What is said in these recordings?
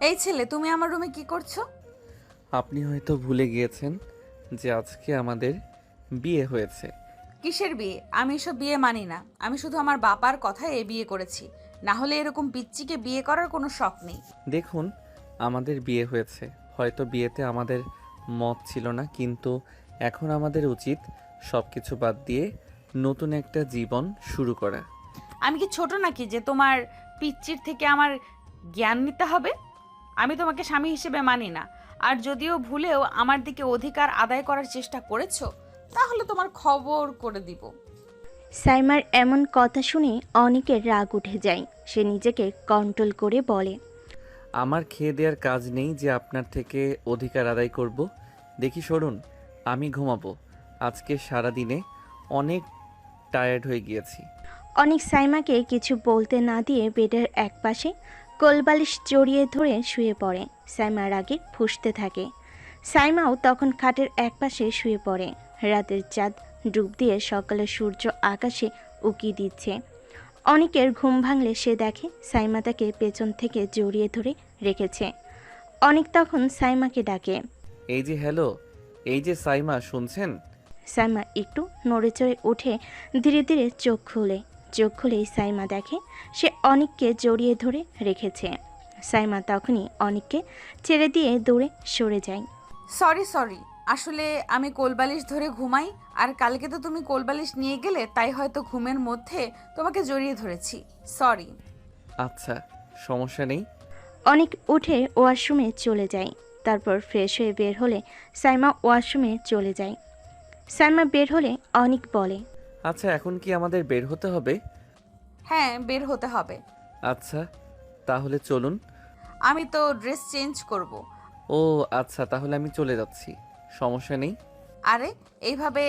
এই ছেলে, তুমি আমার রুমে কি করছো? আপনি হয়তো ভুলে গিয়েছেন যে আজকে আমাদের বিয়ে হয়েছে। কিসের বিয়ে? আমি এসব বিয়ে মানি না। আমি শুধু আমার বাবার কথায় এই বিয়ে করেছি। না হলে এরকম পিচ্চিকে বিয়ে করার কোনো শখ নেই। দেখুন, আমাদের বিয়ে হয়েছে। হয়তো বিয়েতে আমাদের মত ছিল না, কিন্তু এখন আমাদের উচিত সব কিছু বাদ দিয়ে নতুন একটা জীবন শুরু করা। আমি কি ছোট নাকি যে তোমার পিচ্চির থেকে আমার জ্ঞান নিতে হবে? আমি তোমাকে স্বামী হিসেবে মানি না। আর যদিও ভুলেও আমার দিকে অধিকার আদায় করার চেষ্টা করেছো, তাহলে তোমার খবর করে দিব। সাইমার এমন কথা শুনে অনেকের রাগ উঠে যায়। সে নিজেকে কন্ট্রোল করে বলে, আমার খেয়ে দেওয়ার কাজ নেই যে আপনার থেকে অধিকার আদায় করব। দেখি সরুন, আমি ঘুমাবো। আজকে সারা দিনে অনেক টায়ার্ড হয়ে গিয়েছি। অনেক সাইমাকে কিছু বলতে না দিয়ে বেডের একপাশে কোলবালিশ জড়িয়ে ধরে শুয়ে পড়ে। সাইমা রাগে ফুঁসতে থাকে। সাইমাও তখন খাটের একপাশে শুয়ে পড়ে। রাতের চাঁদ ডুব দিয়ে সকালে সূর্য আকাশে উকি দিচ্ছে। অনেকের ঘুম ভাঙলে সে দেখে সাইমা তাকে পেছন থেকে জড়িয়ে ধরে রেখেছে। অনেক তখন সাইমাকে ডাকে। এই যে হ্যালো, এই যে সাইমা, শুনছেন? সাইমা একটু নড়েচড়ে উঠে ধীরে ধীরে চোখ খুলে। চোখ খুলেই সাইমা দেখে সে অনিককে জড়িয়ে ধরে রেখেছে। সাইমা তখনই অনিককে ছেড়ে দিয়ে দৌড়ে সরে যায়। সরি সরি, আসলে আমি কোলবালিশ ধরে ঘুমাই। আর কালকে তো তুমি কোলবালিশ নিয়ে গেলে, তাই হয়তো ঘুমের মধ্যে তোমাকে জড়িয়ে ধরেছি। সরি। আচ্ছা, সমস্যা নেই। অনিক উঠে ওয়াশরুমে চলে যায়। তারপর ফ্রেশ হয়ে বের হলে সাইমা ওয়াশরুমে চলে যায়। সাইমা বের হলে অনিক বলে, আচ্ছা, এখন কি আমাদের বের হতে হবে? হ্যাঁ, বের হতে হবে। আচ্ছা, তাহলে চলুন। আমি তো ড্রেস চেঞ্জ করব। ও আচ্ছা, তাহলে আমি চলে যাচ্ছি, সমস্যা নেই। আরে, এইভাবে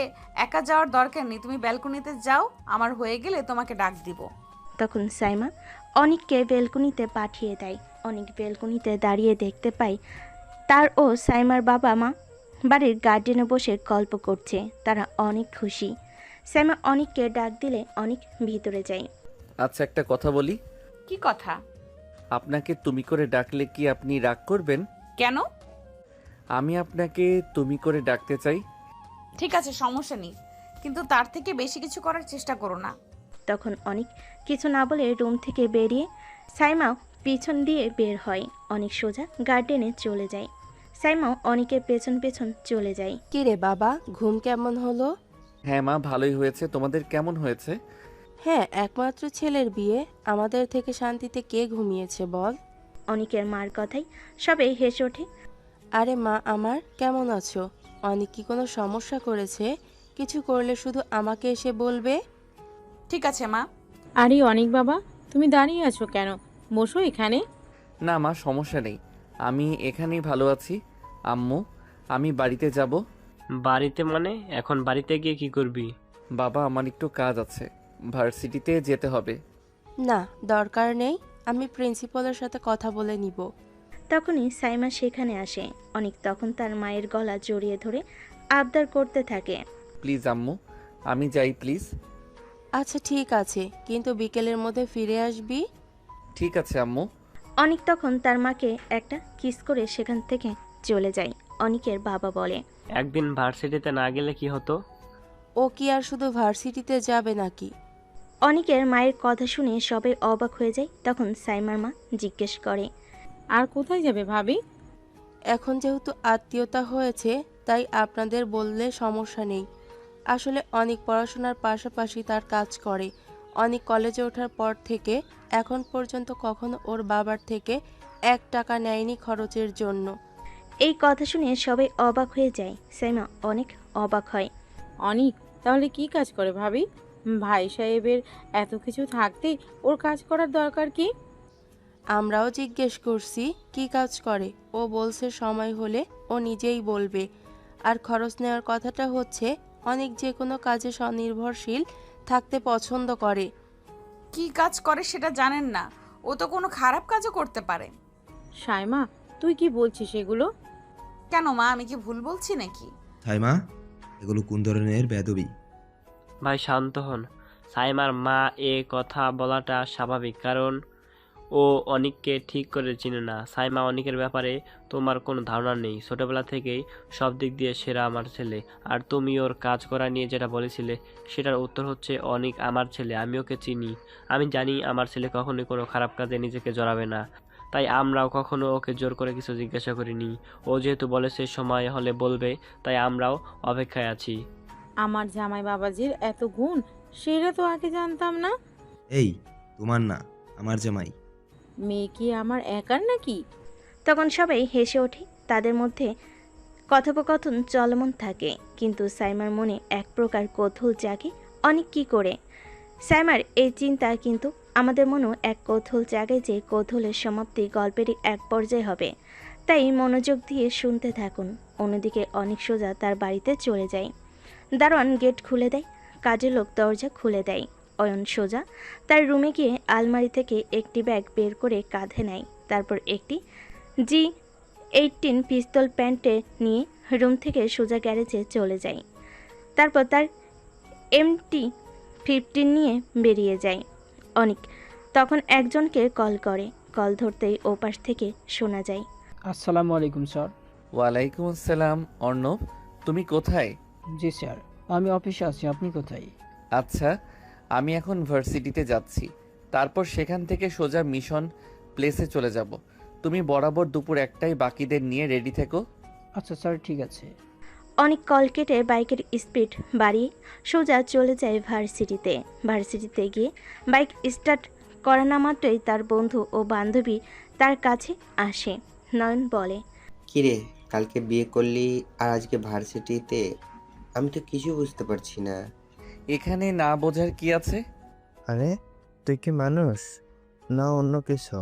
একা যাওয়ার দরকার নেই। তুমি ব্যালকনিতে যাও, আমার হয়ে গেলে তোমাকে ডাক দিব। তখন সাইমা অনিককে বেলকনিতে পাঠিয়ে দেয়। অনিক বেলকনিতে দাঁড়িয়ে দেখতে পায় তার ও সাইমার বাবা মা বাড়ির গার্ডেনে বসে গল্প করছে। তারা অনেক খুশি। সাইমা অনিককে ডাক দিলে অনিক ভিতরে যায়। আচ্ছা, একটা কথা বলি। কি কথা? আপনাকে তুমি করে ডাকলে কি আপনি রাগ করবেন? কেন? আমি আপনাকে তুমি করে ডাকতে চাই। ঠিক আছে, সমস্যা নেই, কিন্তু তার থেকে বেশি কিছু করার চেষ্টা করো না। তখন অনিক কিছু না বলে রুম থেকে বেরিয়ে সাইমাও পিছন দিয়ে বের হয়। অনিক সোজা গার্ডেনে চলে যায়। সাইমাও অনিকের পেছন পেছন চলে যায়। কিরে বাবা, ঘুম কেমন হলো? হ্যাঁ মা, ভালোই হয়েছে। তোমাদের কেমন হয়েছে? হ্যাঁ, একমাত্র ছেলের বিয়ে, আমাদের থেকে শান্তিতে কে ঘুমিয়েছে বল? অনিকের মার কথাই সবাই হেসে ওঠে। আরে মা আমার, কেমন আছো? অনেক কি কোনো সমস্যা করেছে? কিছু করলে শুধু আমাকে এসে বলবে। ঠিক আছে মা। আরে অনিক বাবা, তুমি দাঁড়িয়ে আছো কেন? বসো এখানে। না মা, সমস্যা নেই, আমি এখানেই ভালো আছি। আম্মু, আমি বাড়িতে যাব। বাড়িতে মানে? এখন বাড়িতে গিয়ে কি করবি? বাবা, আমার একটু কাজ আছে, ভার্সিটিতে যেতে হবে। না, দরকার নেই, আমি প্রিন্সিপালের সাথে কথা বলে নিব। তখনই সাইমা সেখানে আসে। অনিক তখন তার মায়ের গলা জড়িয়ে ধরে আবদার করতে থাকে। প্লিজ আম্মু, আমি যাই প্লিজ। আচ্ছা ঠিক আছে, কিন্তু বিকেলের মধ্যে ফিরে আসবি। ঠিক আছে আম্মু। অনিক তখন তার মাকে একটা কিস করে সেখান থেকে চলে যায়। অনিকের বাবা বলে, একদিন ভার্সিটিতে না গেলে কি হতো? ও কি আর শুধু ভার্সিটিতে যাবে নাকি? অনিকের মায়ের কথা শুনে সবাই অবাক হয়ে যায়। তখন সাইমার মা জিজ্ঞেস করে, আর কোথায় যাবে ভাবি? এখন যেহেতু আত্মীয়তা হয়েছে, তাই আপনাদের বললে সমস্যা নেই। আসলে অনেক পড়াশোনার পাশাপাশি তার কাজ করে। অনেক কলেজে ওঠার পর থেকে এখন পর্যন্ত কখনো ওর বাবার থেকে 1 টাকা নেয়নি খরচের জন্য। এই কথা শুনে সবাই অবাক হয়ে যায়। সাইমা অনেক অবাক হয়। অনিক তাহলে কি কাজ করে ভাবি? ভাই সাহেবের এত কিছু থাকতে ওর কাজ করার দরকার কি? আমরাও জিজ্ঞেস করছি কি কাজ করে, ও বলছে সময় হলে ও নিজেই বলবে। আর খরচ নেওয়ার কথাটা হচ্ছে অনেক যে কোনো কাজে স্বনির্ভরশীল থাকতে পছন্দ করে। কি কাজ করে সেটা জানেন না? ও তো কোনো খারাপ কাজও করতে পারে। সাইমা, তুই কি বলছিস এগুলো? কেন মা, আমি কি ভুল বলছি নাকি? সাইমা, এগুলো কোন ধরনের বেয়াদবি? ভাই শান্ত হন। সাইমার মা এ কথা বলাটা স্বাভাবিক, কারণ ও অনিককে ঠিক করে চিনে না। সাইমা অনিকের ব্যাপারে তোমার কোনো ধারণা নেই। ছোটবেলা থেকেই সব দিক দিয়ে সেরা আমার ছেলে। আর তুমি ওর কাজ করা নিয়ে যেটা বলেছিলে, সেটার উত্তর হচ্ছে অনিক আমার ছেলে। আমি ওকে চিনি। আমি জানি আমার ছেলে কখনোই কোনো খারাপ কাজে নিজেকে জড়াবে না। তাই আমরাও কখনো ওকে জোর করে কিছু জিজ্ঞাসা করিনি। ও যেহেতু বলেছে সময় হলে বলবে, তাই আমরাও অপেক্ষায় আছি। আমার জামাই বাবাজির এত গুণ, সেটা তো আগে জানতাম না। এই, তোমার না, আমার জামাই। মেয়ে কি আমার একার নাকি? তখন সবাই হেসে ওঠে। তাদের মধ্যে কথোপকথন চলমান থাকে, কিন্তু সাইমার মনে এক প্রকার কৌতূহল জাগে। অনেক কি করে সাইমার এই চিন্তা, কিন্তু আমাদের মনেও এক কৌতূহল জাগে যে কৌতূহলের সমাপ্তি গল্পেরই এক পর্যায়ে হবে। তাই মনোযোগ দিয়ে শুনতে থাকুন। অন্যদিকে অনেক সোজা তার বাড়িতে চলে যায়। দারোয়ান গেট খুলে দেয়, কাজের লোক দরজা খুলে দেয়। অয়ন সোজা তার রুমে গিয়ে আলমারি থেকে একটি ব্যাগ বের করে কাঁধে নেয়। তারপর একটি G18 পিস্তল প্যান্টে নিয়ে রুম থেকে সোজা গ্যারেজে চলে যায়। তারপর তার MT-15 নিয়ে বেরিয়ে যায়। অনেক তখন একজনকে কল করে। কল ধরতেই ওপাশ থেকে শোনা যায়, আসসালামু আলাইকুম স্যার। ওয়ালাইকুম আসসালাম। অর্ণব, তুমি কোথায়? জি স্যার, আমি অফিসে আছি, আপনি কোথায়? আচ্ছা, আমি এখন ভার্সিটিতে যাচ্ছি। তারপর সেখান থেকে সোজা মিশন প্লেসে চলে যাব। তুমি বরাবর দুপুর 1টায় বাকিদের নিয়ে রেডি থেকো। আচ্ছা স্যার, ঠিক আছে। অনেক কল কেটে বাইকের স্পিড বাড়িয়ে সোজা চলে যায় ভার্সিটিতে। ভার্সিটিতে গিয়ে বাইক স্টার্ট করা না মাত্রই তার বন্ধু ও বান্ধবী তার কাছে আসে। নয়ন বলে, কিরে, কালকে বিয়ে করলি আর আজকে ভার্সিটিতে? আমি তো কিছু বুঝতে পারছি না। এখানে না বোঝার কি আছে? আরে, তুই কি মানুষ না অন্য কিছু?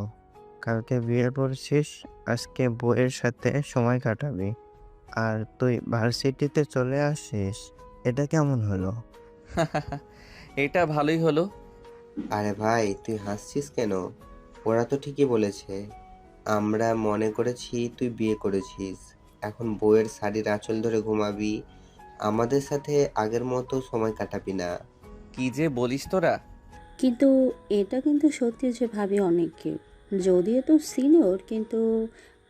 কালকে বিয়ে করেছিস, আজকে বউয়ের সাথে সময় কাটাবি, আর তুই ভার্সিটিতে চলে আসিস? এটা কেমন হলো? এটা ভালোই হলো। আরে ভাই, তুই হাসছিস কেন? ওরা তো ঠিকই বলেছে। আমরা মনে করেছি তুই বিয়ে করেছিস, এখন বউয়ের শাড়ির আঁচল ধরে ঘুমাবি, আমাদের সাথে আগের মতো সময় কাটাবি না। কি যে বলিস তোরা! কিন্তু এটা কিন্তু সত্যি যে ভাবি অনেককে, যদিও তো সিনিয়র, কিন্তু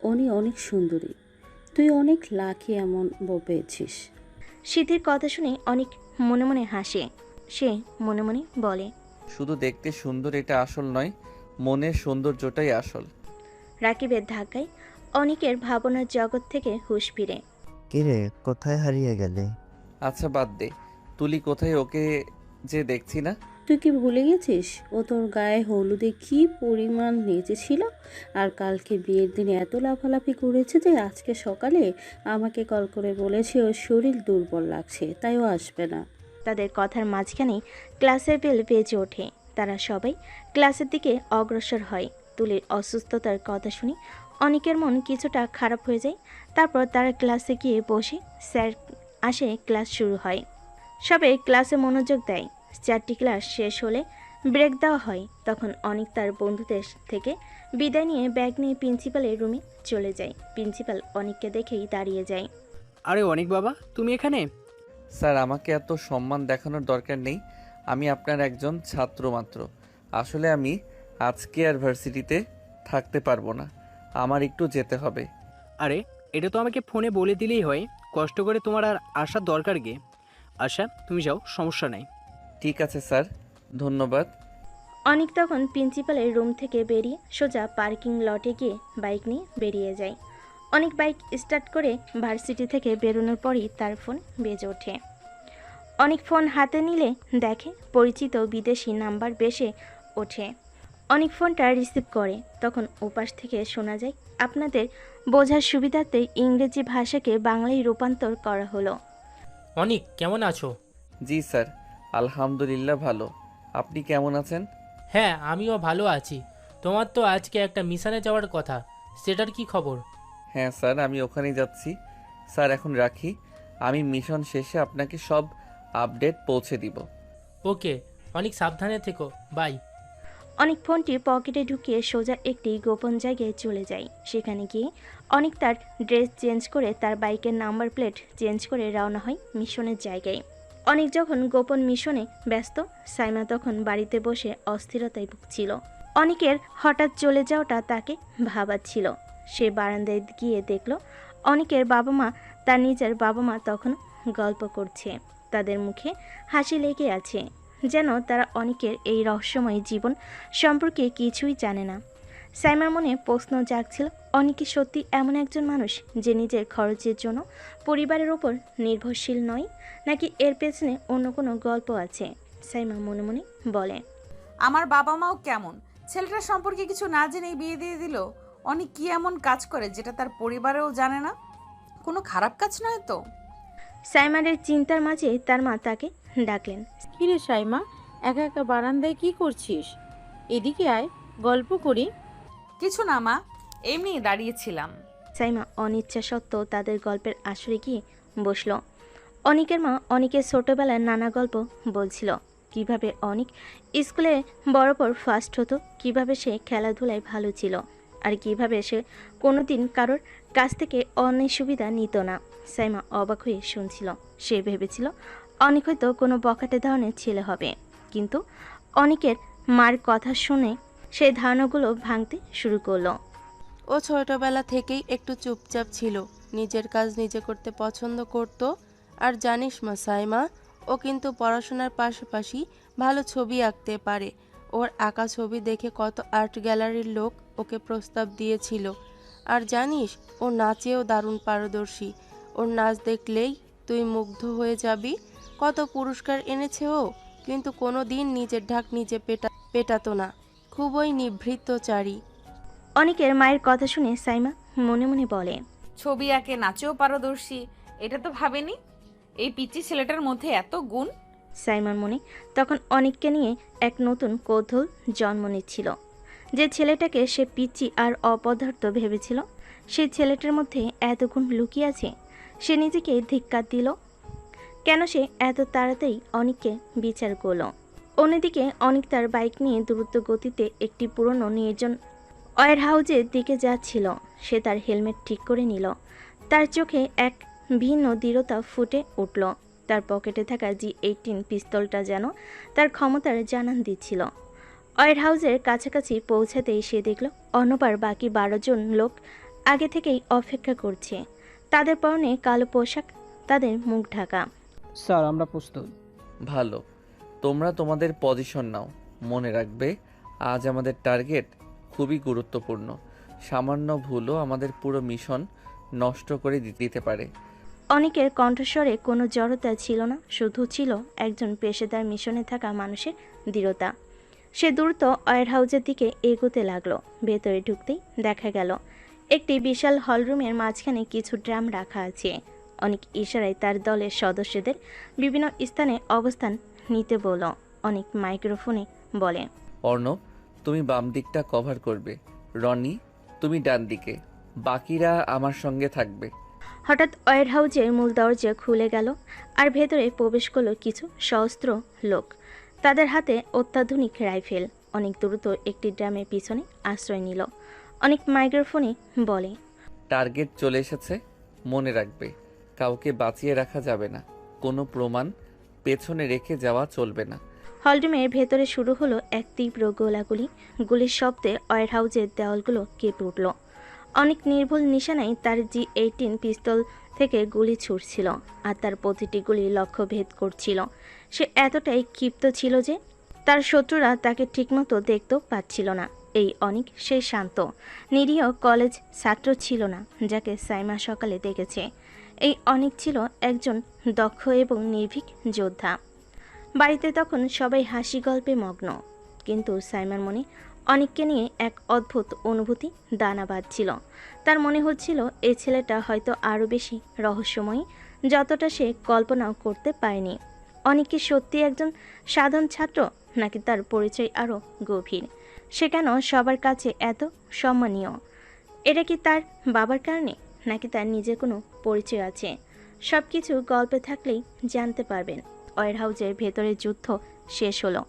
উনি অনেক সুন্দরী। তুই অনেক লাকি এমন বউ পেয়েছিস। সিদ্ধির কথা শুনে অনেক মনে মনে হাসে। সে মনে মনে বলে, শুধু দেখতে সুন্দর এটা আসল নয়, মনের সৌন্দর্যটাই আসল। রাকিবের ধাক্কায় অনেকের ভাবনার জগৎ থেকে হুঁশ ফিরে। কিরে, কোথায় হারিয়ে গেলি? আচ্ছা বাদ দে, তুলি কোথায়? ওকে যে দেখছি না। তুই কি ভুলে গেছিস ও তোর গায়ে হলুদে কি পরিমাণ নেচেছিল? আর কালকে বিয়ের দিনে এত লাফালাফি করেছে যে আজকে সকালে আমাকে কল করে বলেছে ওর শরীর দুর্বল লাগছে, তাই ও আসবে না। তাদের কথার মাঝখানেই ক্লাসের বেল বেজে ওঠে। তারা সবাই ক্লাসের দিকে অগ্রসর হয়। তুলির অসুস্থতার কথা শুনে অনেকের মন কিছুটা খারাপ হয়ে যায়। তারপর তারা ক্লাসে গিয়ে বসে। স্যার আসে, ক্লাস শুরু হয়। সবাই ক্লাসে মনোযোগ দেয়। 4টি ক্লাস শেষ হলে ব্রেক দেওয়া হয়। তখন অনেক তার বন্ধুদের থেকে বিদায় নিয়ে ব্যাগ নিয়ে প্রিন্সিপালের রুমে চলে যায়। প্রিন্সিপাল অনেককে দেখেই দাঁড়িয়ে যায়। আরে অনেক বাবা, তুমি এখানে? স্যার, আমাকে এত সম্মান দেখানোর দরকার নেই। আমি আপনার একজন ছাত্র মাত্র। আসলে আমি আজকে আর ভার্সিটিতে থাকতে পারবো না, আমার একটু যেতে হবে। আরে এটা তো আমাকে ফোনে বলে দিলেই হয়, কষ্ট করে তোমার আর আসার দরকার কি? আচ্ছা তুমি যাও, সমস্যা নাই। ঠিক আছে স্যার, ধন্যবাদ। অনেক তখন প্রিন্সিপালের রুম থেকে বেরিয়ে সোজা পার্কিং লটে গিয়ে বাইক নিয়ে বেরিয়ে যায়। অনেক বাইক স্টার্ট করে ভার্সিটি থেকে বেরোনোর পরই তার ফোন বেজে ওঠে। অনেক ফোন হাতে নিলে দেখে পরিচিত বিদেশি নাম্বার বেশে ওঠে। অনেক ফোনটা রিসিভ করে। তখন ওপাশ থেকে শোনা যায়, আপনাদের বোঝার সুবিধাতে ইংরেজি ভাষাকে বাংলায় রূপান্তর করা হলো। অনিক, কেমন আছো? জি স্যার, আলহামদুলিল্লাহ ভালো। আপনি কেমন আছেন? হ্যাঁ, আমিও ভালো আছি। তোমার তো আজকে একটা মিশনে যাওয়ার কথা, সেটার কি খবর? হ্যাঁ স্যার, আমি ওখানেই যাচ্ছি। স্যার এখন রাখি, আমি মিশন শেষে আপনাকে সব আপডেট পৌঁছে দিব। ওকে, অনেক সাবধানে থেকো, বাই। অনেক ফোনটি পকেটে ঢুকিয়ে সোজা একটি গোপন জায়গায় চলে যায়। সেখানে গিয়ে অনেক তার ড্রেস চেঞ্জ করে তার বাইকের নাম্বার প্লেট চেঞ্জ করে রওনা হয় মিশনের জায়গায়। অনেক যখন গোপন মিশনে ব্যস্ত, সাইমা তখন বাড়িতে বসে অস্থিরতায় ভুগছিল। অনিকের হঠাৎ চলে যাওয়াটা তাকে ভাবাচ্ছিল। সে বারান্দায় গিয়ে দেখল অনিকের বাবা মা, তার নিজের বাবা মা তখন গল্প করছে। তাদের মুখে হাসি লেগে আছে, যেন তারা অনিকের এই রহস্যময় জীবন সম্পর্কে কিছুই জানে না। সাইমার মনে প্রশ্ন জাগছিল, অনিক কি সত্যি এমন একজন মানুষ যে নিজের খরচের জন্য পরিবারের ওপর নির্ভরশীল নয়, নাকি এর পেছনে অন্য কোনো গল্প আছে? সাইমা মনে মনে বলে, আমার বাবা মাও কেমন, ছেলেটার সম্পর্কে কিছু না জেনেই বিয়ে দিয়ে দিল। অনেক কি এমন কাজ করে যেটা তার পরিবারেও জানে না? কোনো খারাপ কাজ নয় তো? সাইমারের চিন্তার মাঝে তার মা তাকে ডাকলেন। কিরে সাইমা, একা একা বারান্দায় কি করছিস? এদিকে আয়, গল্প করি। কিছু না মা, এমনি দাঁড়িয়েছিলাম। সাইমা অনিচ্ছা সত্ত্বেও তাদের গল্পের আসরে গিয়ে বসল। অনিকের মা অনিকের ছোটবেলার নানা গল্প বলছিল, কিভাবে অনিক স্কুলে বরাবর ফার্স্ট হতো, কিভাবে সে খেলাধুলায় ভালো ছিল, আর কিভাবে সে কোনোদিন কারোর কাছ থেকে অন্যায় সুবিধা নিত না। সাইমা অবাক হয়ে শুনছিল। সে ভেবেছিল অনিক হয়তো কোনো বখাটে ধরনের ছেলে হবে, কিন্তু অনিকের মার কথা শুনে সেই ধারণাগুলো ভাঙতে শুরু করলো। ও ছোটবেলা থেকেই একটু চুপচাপ ছিল, নিজের কাজ নিজে করতে পছন্দ করত। আর জানিস মা সাইমা, ও কিন্তু পড়াশোনার পাশাপাশি ভালো ছবি আঁকতে পারে। ওর আঁকা ছবি দেখে কত আর্ট গ্যালারির লোক ওকে প্রস্তাব দিয়েছিল। আর জানিস, ও নাচেও দারুণ পারদর্শী। ওর নাচ দেখলেই তুই মুগ্ধ হয়ে যাবি। কত পুরস্কার এনেছে ও, কিন্তু কোনো দিন নিজের ঢাক নিজে পেটাতো না। খুবই নিভৃতচারী। অনিকের মায়ের কথা শুনে সাইমা মনে মনে বলে, ছবি আঁকে, নাচেও পারদর্শী, এটা তো ভাবেনি। এই পিচ্চি ছেলেটার মধ্যে এত গুণ। সাইমার মনে তখন অনিককে নিয়ে এক নতুন কৌতূহল জন্ম নিচ্ছিল। যে ছেলেটাকে সে পিচ্চি আর অপদার্থ ভেবেছিল, সেই ছেলেটার মধ্যে এত গুণ লুকিয়ে আছে। সে নিজেকে ধিক্কার দিল। কেন সে এত তাড়াতাড়ি অনিককে বিচার করল? অন্যদিকে অনিক তার বাইক নিয়ে দ্রুত গতিতে একটি পুরনো নির্জন ওয়্যার হাউজের দিকে যাচ্ছিল। সে তার হেলমেট ঠিক করে নিল। তার চোখে এক ভিন্ন দৃঢ়তা ফুটে উঠল। তার পকেটে থাকা G18 পিস্তলটা যেন তার ক্ষমতার জানান দিচ্ছিল। ওয়্যার হাউজের কাছাকাছি পৌঁছাতেই সে দেখল অন্যবার বাকি 12 জন লোক আগে থেকেই অপেক্ষা করছে। তাদের পরনে কালো পোশাক, তাদের মুখ ঢাকা। স্যার, আমরা প্রস্তুত। ভালো, তোমরা তোমাদের পজিশন নাও। মনে রাখবে, আজ আমাদের টার্গেট খুবই গুরুত্বপূর্ণ। সামান্য ভুলও আমাদের পুরো মিশন নষ্ট করে দিতে পারে। অনিকের কণ্ঠস্বরে কোনো জড়তা ছিল না, শুধু ছিল একজন পেশাদার মিশনে থাকা মানুষের দৃঢ়তা। সে দ্রুত ওয়্যার হাউজের দিকে এগোতে লাগলো। ভেতরে ঢুকতেই দেখা গেল একটি বিশাল হলরুমের মাঝখানে কিছু ড্রাম রাখা আছে। অনেক ইশারায় তার দলের সদস্যদের বিভিন্ন স্থানে অবস্থান নিতে বলল। অনেক মাইক্রোফোনে বলে, অর্ণব, তুমি বাম দিকটা কভার করবে, রনি তুমি ডান দিকে, বাকিরা আমার সঙ্গে থাকবে। হঠাৎ ওয়্যার হাউজের মূল দরজা খুলে গেল আর ভেতরে প্রবেশ করলো কিছু সশস্ত্র লোক। তাদের হাতে অত্যাধুনিক রাইফেল। অনেক দ্রুত একটি ড্রামের পিছনে আশ্রয় নিল। অনেক মাইক্রোফোনে বলে, টার্গেট চলে এসেছে, মনে রাখবে কাউকে বাঁচিয়ে রাখা যাবে না, কোনো প্রমাণ পেছনে রেখে যাওয়া চলবে না। হলরুমের ভেতরে শুরু হলো এক তীব্র গোলাগুলি। গুলির শব্দে ওয়্যার হাউজের দেওয়ালগুলো কেঁপে উঠল। অনেক নির্ভুল নিশানায় তার G18 পিস্তল থেকে গুলি ছুটছিল, আর তার প্রতিটি গুলি লক্ষ্য ভেদ করছিল। সে এতটাই ক্ষিপ্ত ছিল যে তার শত্রুরা তাকে ঠিকমতো দেখতেও পাচ্ছিল না। এই অনেক সে শান্ত নিরীহ কলেজ ছাত্র ছিল না যাকে সাইমা সকালে দেখেছে। এই অনেক ছিল একজন দক্ষ এবং নির্ভীক যোদ্ধা। বাড়িতে তখন সবাই হাসি গল্পে মগ্ন, কিন্তু সাইমার মনে অনিককে নিয়ে এক অদ্ভুত অনুভূতি দানা বাঁধছিল। তার মনে হচ্ছিল এই ছেলেটা হয়তো আরও বেশি রহস্যময়ী, যতটা সে কল্পনাও করতে পারেনি। অনিক কি সত্যি একজন সাধারণ ছাত্র, নাকি তার পরিচয় আরও গভীর? সে কেন সবার কাছে এত সম্মানীয়? এটা কি তার বাবার কারণে, নাকি তার নিজের কোনো পরিচয় আছে? সব কিছু গল্পে থাকলেই জানতে পারবেন। ওয়্যার হাউজের ভেতরে যুদ্ধ শেষ হলো।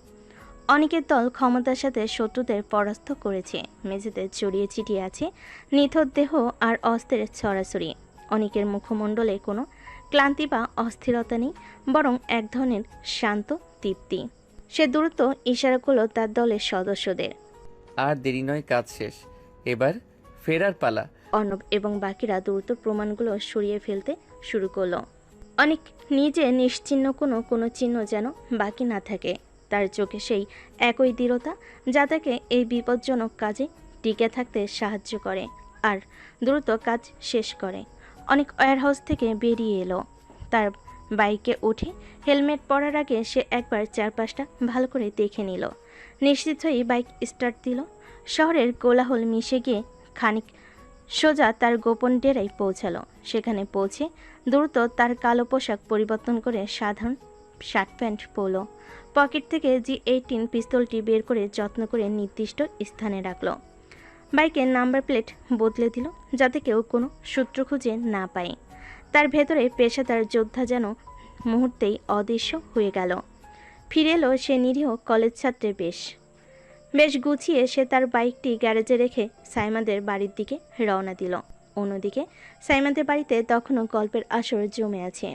অনেকের দল ক্ষমতার সাথে শত্রুদের পরাস্ত করেছে। মেঝেতে ছড়িয়ে ছিটিয়ে আছে নিথর দেহ আর অস্ত্রের ছড়াছড়ি। অনেকের মুখমণ্ডলে কোনো ক্লান্তি বা অস্থিরতা নেই, বরং এক ধরনের শান্ত তৃপ্তি। সে দ্রুত ইশারা করল তার দলের সদস্যদের। আর দেরি নয়, কাজ শেষ, এবার ফেরার পালা। অর্ণব এবং বাকিরা দ্রুত প্রমাণগুলো সরিয়ে ফেলতে শুরু করলো। অনেক নিজে নিশ্চিহ্ন কোনো চিহ্ন যেন বাকি না থাকে। তার চোখে সেই একই দৃঢ়তা যা তাকে এই বিপজ্জনক কাজে টিকে থাকতে সাহায্য করে আর দ্রুত কাজ শেষ করে। অনেক ওয়্যারহাউস থেকে বেরিয়ে এলো। তার বাইকে উঠে হেলমেট পরার আগে সে একবার চারপাশটা ভালো করে দেখে নিল। নিশ্চিত হয়ে বাইক স্টার্ট দিল। শহরের কোলাহল মিশে গিয়ে খানিক সোজা তার গোপন ডেরায় পৌঁছালো। সেখানে পৌঁছে দ্রুত তার কালো পোশাক পরিবর্তন করে সাধারণ শার্ট প্যান্ট পরল। পকেট থেকে G18 পিস্তলটি বের করে যত্ন করে নির্দিষ্ট স্থানে রাখল। বাইকের নাম্বার প্লেট বদলে দিল যাতে কেউ কোনো সূত্র খুঁজে না পায়। তার ভেতরে পেশাদার যোদ্ধা যেন মুহূর্তেই অদৃশ্য হয়ে গেল। ফিরে এলো সে নিরীহ কলেজ ছাত্রের বেশ গুছিয়ে সে তার বাইকটি গ্যারেজে রেখে সাইমাদের বাড়ির দিকে রওনা দিল। অন্যদিকে সাইমাদের বাড়িতে তখনও গল্পের আসর জমে আছে।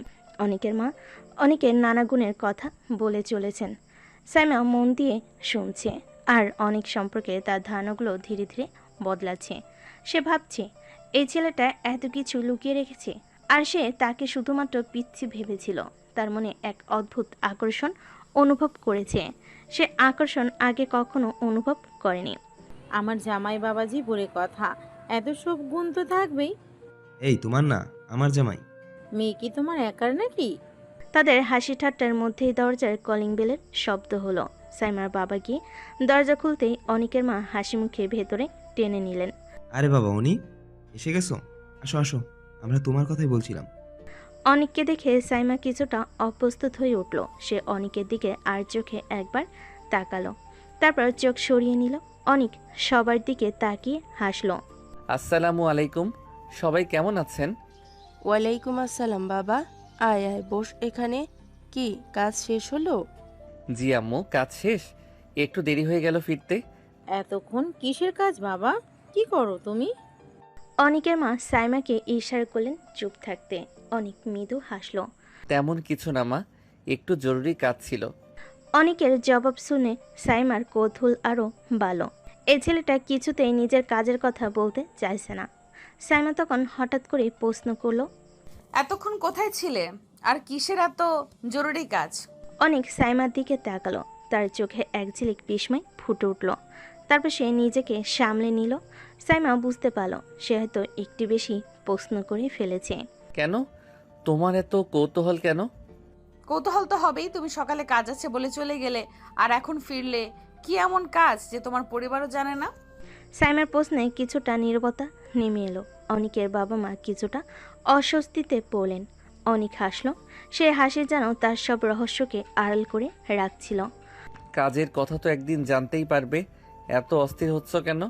অনেকের মা অনেকের নানা গুণের কথা বলে চলেছেন। সাইমা মন দিয়ে শুনছে আর অনেক সম্পর্কে তার ধারণাগুলো ধীরে ধীরে বদলাচ্ছে। সে ভাবছে এই ছেলেটা এত কিছু লুকিয়ে রেখেছে আর সে তাকে শুধুমাত্র পিচ্ছি ভেবেছিল। তার মনে এক অদ্ভুত আকর্ষণ অনুভব করেছে। সে আকর্ষণ আগে কখনো অনুভব করেনি। আমার জামাই বাবাজি বলে কথা, এত সব গুণ তো থাকবেই। এই তোমার না, আমার জামাই। মেয়ে কি তোমার একার নাকি? তাদের হাসি ঠাট্টার মধ্যেই দরজার কলিং বেলের শব্দ হলো। সাইমার বাবা গিয়ে দরজা খুলতেই অনিকের মা হাসি মুখে ভেতরে টেনে নিলেন। আরে বাবা অনি, এসে গেছো? আসো আসো, আমরা তোমার কথাই বলছিলাম। অনিককে দেখে সাইমা কিছুটা অপ্রস্তুত হয়ে উঠল। সে অনিকের দিকে আর চোখে একবার তাকালো, তারপর চোখ সরিয়ে নিল। অনিক সবার দিকে তাকিয়ে হাসলো। আসসালামু আলাইকুম, সবাই কেমন আছেন? ওয়ালাইকুম আসসালাম বাবা। আয় আয় বস এখানে। কি কাজ শেষ হলো? জি আম্মু, কাজ শেষ, একটু দেরি হয়ে গেল ফিরতে। এতক্ষণ কিসের কাজ বাবা? কি করো তুমি? অনিকের মা সাইমাকে ইশারা করলেন চুপ থাকতে। অনিক মৃদু হাসলো। তেমন কিছু না মা, একটু জরুরি কাজ ছিল। অনিকের জবাব শুনে সাইমার কৌতূহল আরও বাড়ল। এই ছেলেটা কিছুতেই নিজের কাজের কথা বলতে চাইছে না। সাইমা তখন হঠাৎ করে প্রশ্ন করলো, এতক্ষণ কোথায় ছিলে আর কিসের এত জরুরি কাজ? অনিক সাইমার দিকে তাকালো। তার চোখে এক ঝিলিক বিস্ময় ফুটে উঠল। তারপর সে নিজেকে সামলে নিল। সাইমা বুঝতে পারল সে হয়তো একটু বেশি প্রশ্ন করে ফেলেছে। কেন? তোমার এত কৌতূহল কেন? কৌতূহল তো হবেই, তুমি সকালে কাজ আছে বলে চলে গেলে আর এখন ফিরলে। কি এমন কাজ যে তোমার পরিবারও জানে না? সাইমার প্রশ্নে কিছুটা নীরবতা নেমে এলো। অনিকের বাবা মা কিছুটা অস্বস্তিতে পড়লেন। অনিক হাসল। সে হাসি যেন তার সব রহস্যকে আড়াল করে রাখছিল। কাজের কথা তো একদিন জানতেই পারবে, এত অস্থির হচ্ছ কেন?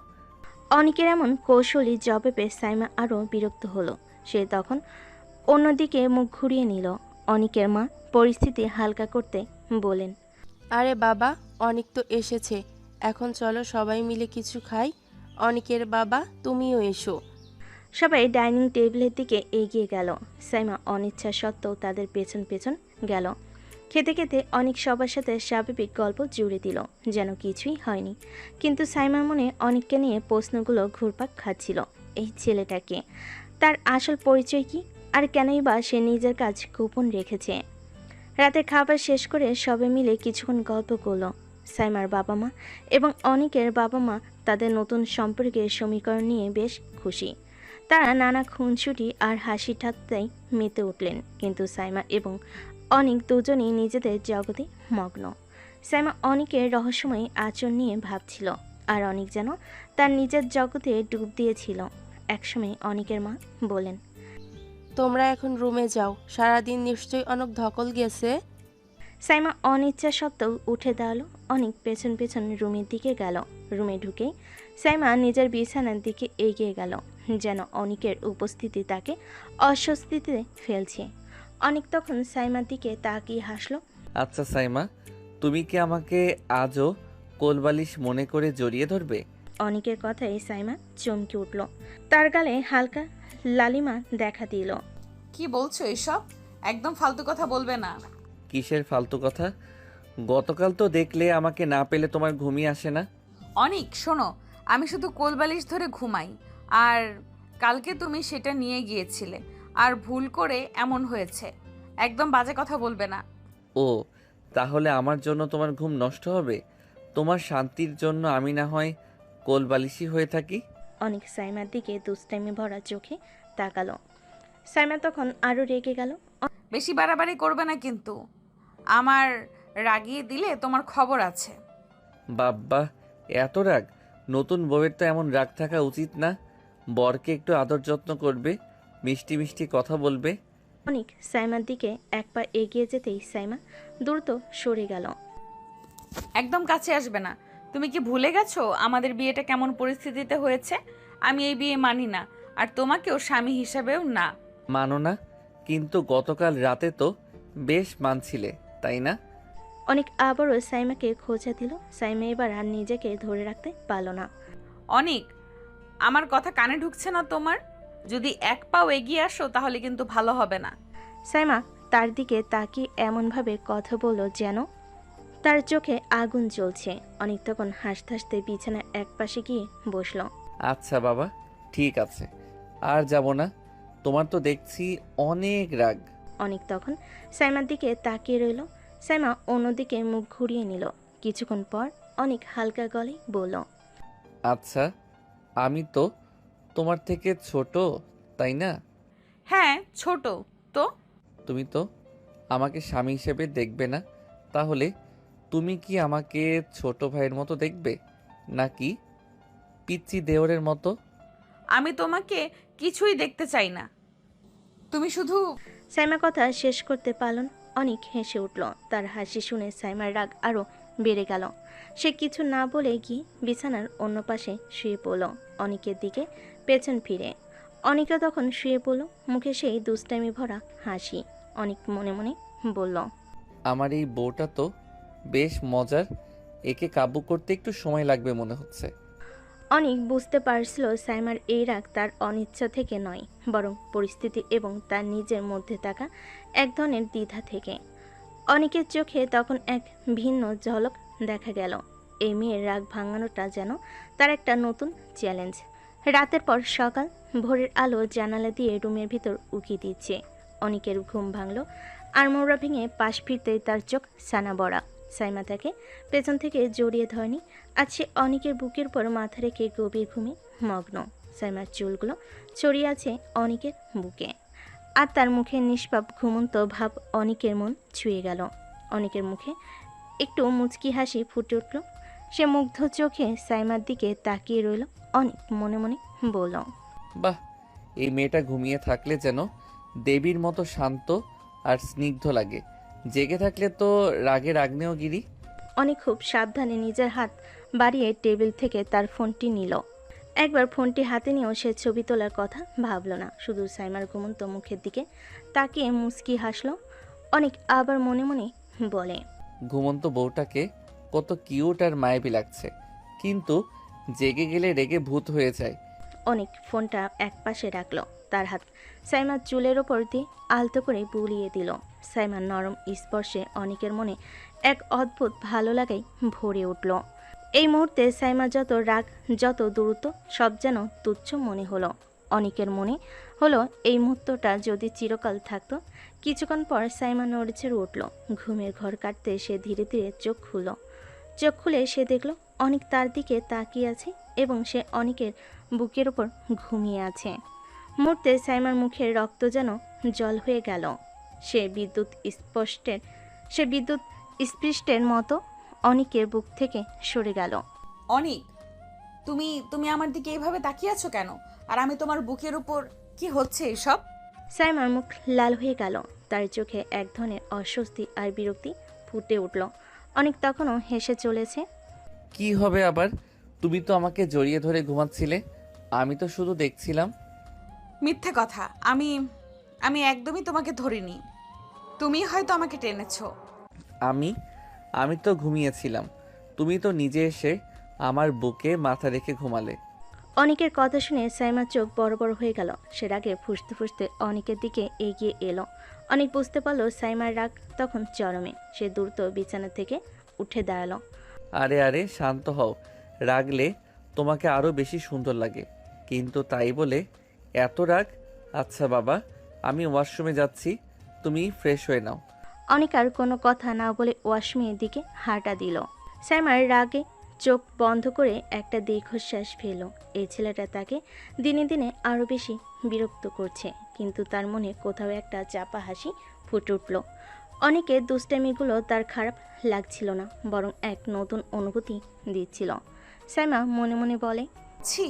অনিকের এমন কৌশলী জবাবে সাইমা আরও বিরক্ত হলো। সে তখন অন্যদিকে মুখ ঘুরিয়ে নিল। অনিকের মা পরিস্থিতি হালকা করতে বলেন, আরে বাবা, অনেক তো এসেছে, এখন চলো সবাই মিলে কিছু খাই। অনিকের বাবা তুমিও এসো। সবাই ডাইনিং টেবিলের দিকে এগিয়ে গেল। সাইমা অনিচ্ছা সত্ত্বেও তাদের পেছন পেছন গেল। খেতে খেতে অনেক সবার সাথে স্বাভাবিক গল্প জুড়ে দিল, যেন কিছুই হয়নি। কিন্তু সাইমার মনে অনেককে নিয়ে প্রশ্নগুলো ঘুরপাক খাচ্ছিল। এই ছেলেটাকে, তার আসল পরিচয় কি, আর কেনই বা সে নিজের কাজ গোপন রেখেছে। রাতে খাবার শেষ করে সবাই মিলে কিছুক্ষণ গল্প করলো। সাইমার বাবা মা এবং অনিকের বাবা মা তাদের নতুন সম্পর্কের সমীকরণ নিয়ে বেশ খুশি। তারা নানা খুনসুটি আর হাসি ঠাট্টায় মেতে উঠলেন। কিন্তু সাইমা এবং অনিক দুজনেই নিজেদের জগতে মগ্ন। সাইমা অনিকের রহস্যময় আচরণ নিয়ে ভাবছিল, আর অনিক যেন তার নিজের জগতে ডুব দিয়েছিল। একসময় অনিকের মা বলেন, তোমরা এখন রুমে যাও, সারাদিন নিশ্চয়ই অনেক ধকল গেছে। সাইমা অনিচ্ছা সত্ত্বেও উঠে দাঁড়ালো। অনেক পেছন পেছন রুমের দিকে গেল। রুমে ঢুকেই সাইমা নিজের বিছানার দিকে এগিয়ে গেল, যেন অনিকের উপস্থিতি তাকে অস্বস্তিতে ফেলছে। অনিক তখন সাইমার দিকে তাকিয়ে হাসলো। আচ্ছা সাইমা, তুমি কি আমাকে আজও কোলবালিশ মনে করে জড়িয়ে ধরবে? অনিকের কথায় সাইমা চমকে উঠল। তার গালে হালকা লালিমা দেখা দিল। কি বলছো এসব? একদম ফালতু কথা বলবে না। কিসের ফালতু কথা? গতকাল তো দেখলে আমাকে না পেলে তোমার ঘুমিয়ে আসে না। অনিক শোনো, আমি শুধু কোলবালিশ ধরে ঘুমাই, আর কালকে তুমি সেটা নিয়ে গিয়েছিলে আর ভুল করে এমন হয়েছে। একদম বাজে কথা বলবে না। ও, তাহলে আমার জন্য তোমার ঘুম নষ্ট হবে? তোমার শান্তির জন্য আমি না হয় কোলবালিশই হয়ে থাকি। অনেক সাইমার দিকে দুষ্টামি ভরা চোখে তাকালো। সাইমা তখন আরো রেগে গেল। বেশি বাড়াবাড়ি করবে না কিন্তু, আমার রাগিয়ে দিলে তোমার খবর আছে। বাব্বা, এত রাগ! নতুন বউয়ের তো এমন রাগ থাকা উচিত না। বরকে একটু আদর যত্ন করবে, মিষ্টি মিষ্টি কথা বলবে। অনেক সাইমার দিকে এক পা এগিয়ে যেতেই সাইমা দ্রুত সরে গেল। একদম কাছে আসবে না। তুমি কি ভুলে গেছো আমাদের বিয়েটা কেমন পরিস্থিতিতে হয়েছে? আমি এই বিয়ে মানি না, আর তোমাকেও স্বামী হিসাবেও না। মানো না? কিন্তু গতকাল রাতে তো বেশ মানছিলে, তাই না? অনেক আবারও সাইমাকে খোঁজা দিল। সাইমা এবার আর নিজেকে ধরে রাখতে পারল না। অনেক, আমার কথা কানে ঢুকছে না তোমার? যদি এক পাও এগিয়ে আসো তাহলে কিন্তু ভালো হবে না। সাইমা তার দিকে তাকিয়ে এমনভাবে কথা বলল যেন তার চোখে আগুন জ্বলছে। অনেক তখন হাসতে হাসতে বিছানার এক পাশে গিয়ে বসল। আচ্ছা বাবা, ঠিক আছে, আর যাব না। তোমার তো দেখছি অনেক রাগ। অনেক তখন সাইমার দিকে তাকিয়ে রইল। সাইমা অন্যদিকে মুখ ঘুরিয়ে নিল। কিছুক্ষণ পর অনেক হালকা গলায় বলল, আচ্ছা, আমি তো তোমার থেকে ছোট, তাই না? হ্যাঁ ছোট তো। তুমি তো আমাকে স্বামী হিসেবে দেখবে না, তাহলে তুমি কি আমাকে ছোট ভাইয়ের মতো দেখবে, নাকি পিচ্চি দেওরের মতো? আমি তোমাকে কিছুই দেখতে চাই না, তুমি শুধু। সাইমা কথা শেষ করতে পারল না। অনেক হেসে উঠল। তার হাসি শুনে সাইমার রাগ আরো বেড়ে গেল। সে কিছু না বলে গিয়ে বিছানার অন্য পাশে শুয়ে পড়ল, অনেকের দিকে পেছন ফিরে। অনেকে তখন শুয়ে পড়ল, মুখে সেই দুষ্টামি ভরা হাসি। অনেক মনে মনে বলল, আমার এই বউটা তো বেশ মজার, একে কাবু করতে একটু সময় লাগবে মনে হচ্ছে। অনেক বুঝতে পারছিল সাইমার এই রাগ তার অনিচ্ছা থেকে নয়, বরং পরিস্থিতি এবং তার নিজের মধ্যে থাকা এক ধরনের দ্বিধা থেকে। অনেকের চোখে তখন এক ভিন্ন ঝলক দেখা গেল। এই মেয়ের রাগ ভাঙানোটা যেন তার একটা নতুন চ্যালেঞ্জ। রাতের পর সকাল, ভোরের আলো জানালা দিয়ে রুমের ভিতর উকি দিচ্ছে। অনেকের ঘুম ভাঙল, আর মোড়া ভেঙে পাশ ফিরতেই তার চোখ ছানা বড়া। সাইমা তাকে পেছন থেকে জড়িয়ে ধরেনি, আজ সে অনেকের বুকের উপর মাথা রেখে গভীর ঘুমে মগ্ন। সাইমার চুলগুলো ছড়িয়ে আছে অনেকের বুকে, আর তার মুখে নিষ্পাপ ঘুমন্ত ভাব অনেকের মন ছুঁয়ে গেল। অনেকের মুখে একটু মুচকি হাসি ফুটে উঠল। সে মুগ্ধ চোখে সাইমার দিকে তাকিয়ে রইল। অনেক মনে মনে বলল, বাহ, এই মেয়েটা ঘুমিয়ে থাকলে যেন দেবীর মতো শান্ত আর স্নিগ্ধ লাগে, জেগে থাকলে তো রাগের আগ্নেয়গিরি। অনেক খুব সাবধানে নিজের হাত বাড়িয়ে টেবিল থেকে তার ফোনটি নিল। একবার ফোনটি হাতে নিয়েও সে ছবি তোলার কথা ভাবল না, শুধু সাইমার ঘুমন্ত মুখের দিকে তাকিয়ে মুচকি হাসল। অনেক আবার মনে মনে বলে, ঘুমন্ত বউটাকে কত কিউট আর মায়াবী লাগছে, কিন্তু জেগে গেলে রেগে ভূত হয়ে যায়। অনেক ফোনটা এক পাশে রাখলো। তার হাত সাইমার চুলের ওপর দিয়ে আলতো করে বুলিয়ে দিল। সাইমার নরম স্পর্শে অনেকের মনে এক অদ্ভুত ভালো লাগাই ভরে উঠল। এই মুহূর্তে সাইমা যত রাগ, যত দূরত্ব, সব যেন তুচ্ছ মনে হলো। অনেকের মনে হলো এই মুহূর্তটা যদি চিরকাল থাকতো। কিছুক্ষণ পর সাইমা নড়েচড়ে উঠল। ঘুমের ঘর কাটতে সে ধীরে ধীরে চোখ খুলল। চোখ খুলে সে দেখল অনেক তার দিকে তাকিয়ে আছে এবং সে অনেকের বুকের ওপর ঘুমিয়ে আছে। মুহূর্তে সাইমার মুখের রক্ত যেন জল হয়ে গেল। সে বিদ্যুৎ স্পৃষ্টের মতো অনেকের বুক থেকে সরে গেল। অনেক, তুমি আমার দিকে এইভাবে তাকিয়ে আছো কেন? আর আমি তোমার বুকের উপর, কি হচ্ছে এসব? সাইমার মুখ লাল হয়ে গেল। তার চোখে এক ধরনের অস্বস্তি আর বিরক্তি ফুটে উঠল। অনেক তখনও হেসে চলেছে। কি হবে আবার? তুমি তো আমাকে জড়িয়ে ধরে ঘুমাচ্ছিলে, আমি তো শুধু দেখছিলাম। মিথ্যে কথা, আমি একদমই তোমাকে ধরিনি, তুমি হয়তো আমাকে টেনেছো। আমি তো ঘুমিয়েছিলাম, তুমি তো নিজে এসে আমার বুকে মাথা রেখে ঘুমালে। অনেকের কথা শুনে সাইমার চোখ বড় বড় হয়ে গেল। সে রাগে ফুঁসতে ফুঁসতে অনেকের দিকে এগিয়ে এলো। অনেক বুঝতে পারলো সাইমার রাগ তখন চরমে। সে দ্রুত বিছানা থেকে উঠে দাঁড়ালো। আরে আরে, শান্ত হও, রাগলে তোমাকে আরও বেশি সুন্দর লাগে। কিন্তু তাই বলে এত রাগ? আচ্ছা বাবা, আমি ওয়াশরুমে যাচ্ছি, তুমি ফ্রেশ হয়ে নাও। অনেক আর কোনো কথা না বলে ওয়াশরুমের দিকে হাঁটা দিল। সাইমার রাগে চোখ বন্ধ করে একটা দীর্ঘশ্বাস ফেল। এই ছেলেটা তাকে দিনে দিনে আরও বেশি বিরক্ত করছে, কিন্তু তার মনে কোথাও একটা চাপা হাসি ফুটে উঠল। অনেকের দুষ্টামিগুলো তার খারাপ লাগছিল না, বরং এক নতুন অনুভূতি দিচ্ছিল। সাইমা মনে মনে বলে, ছি,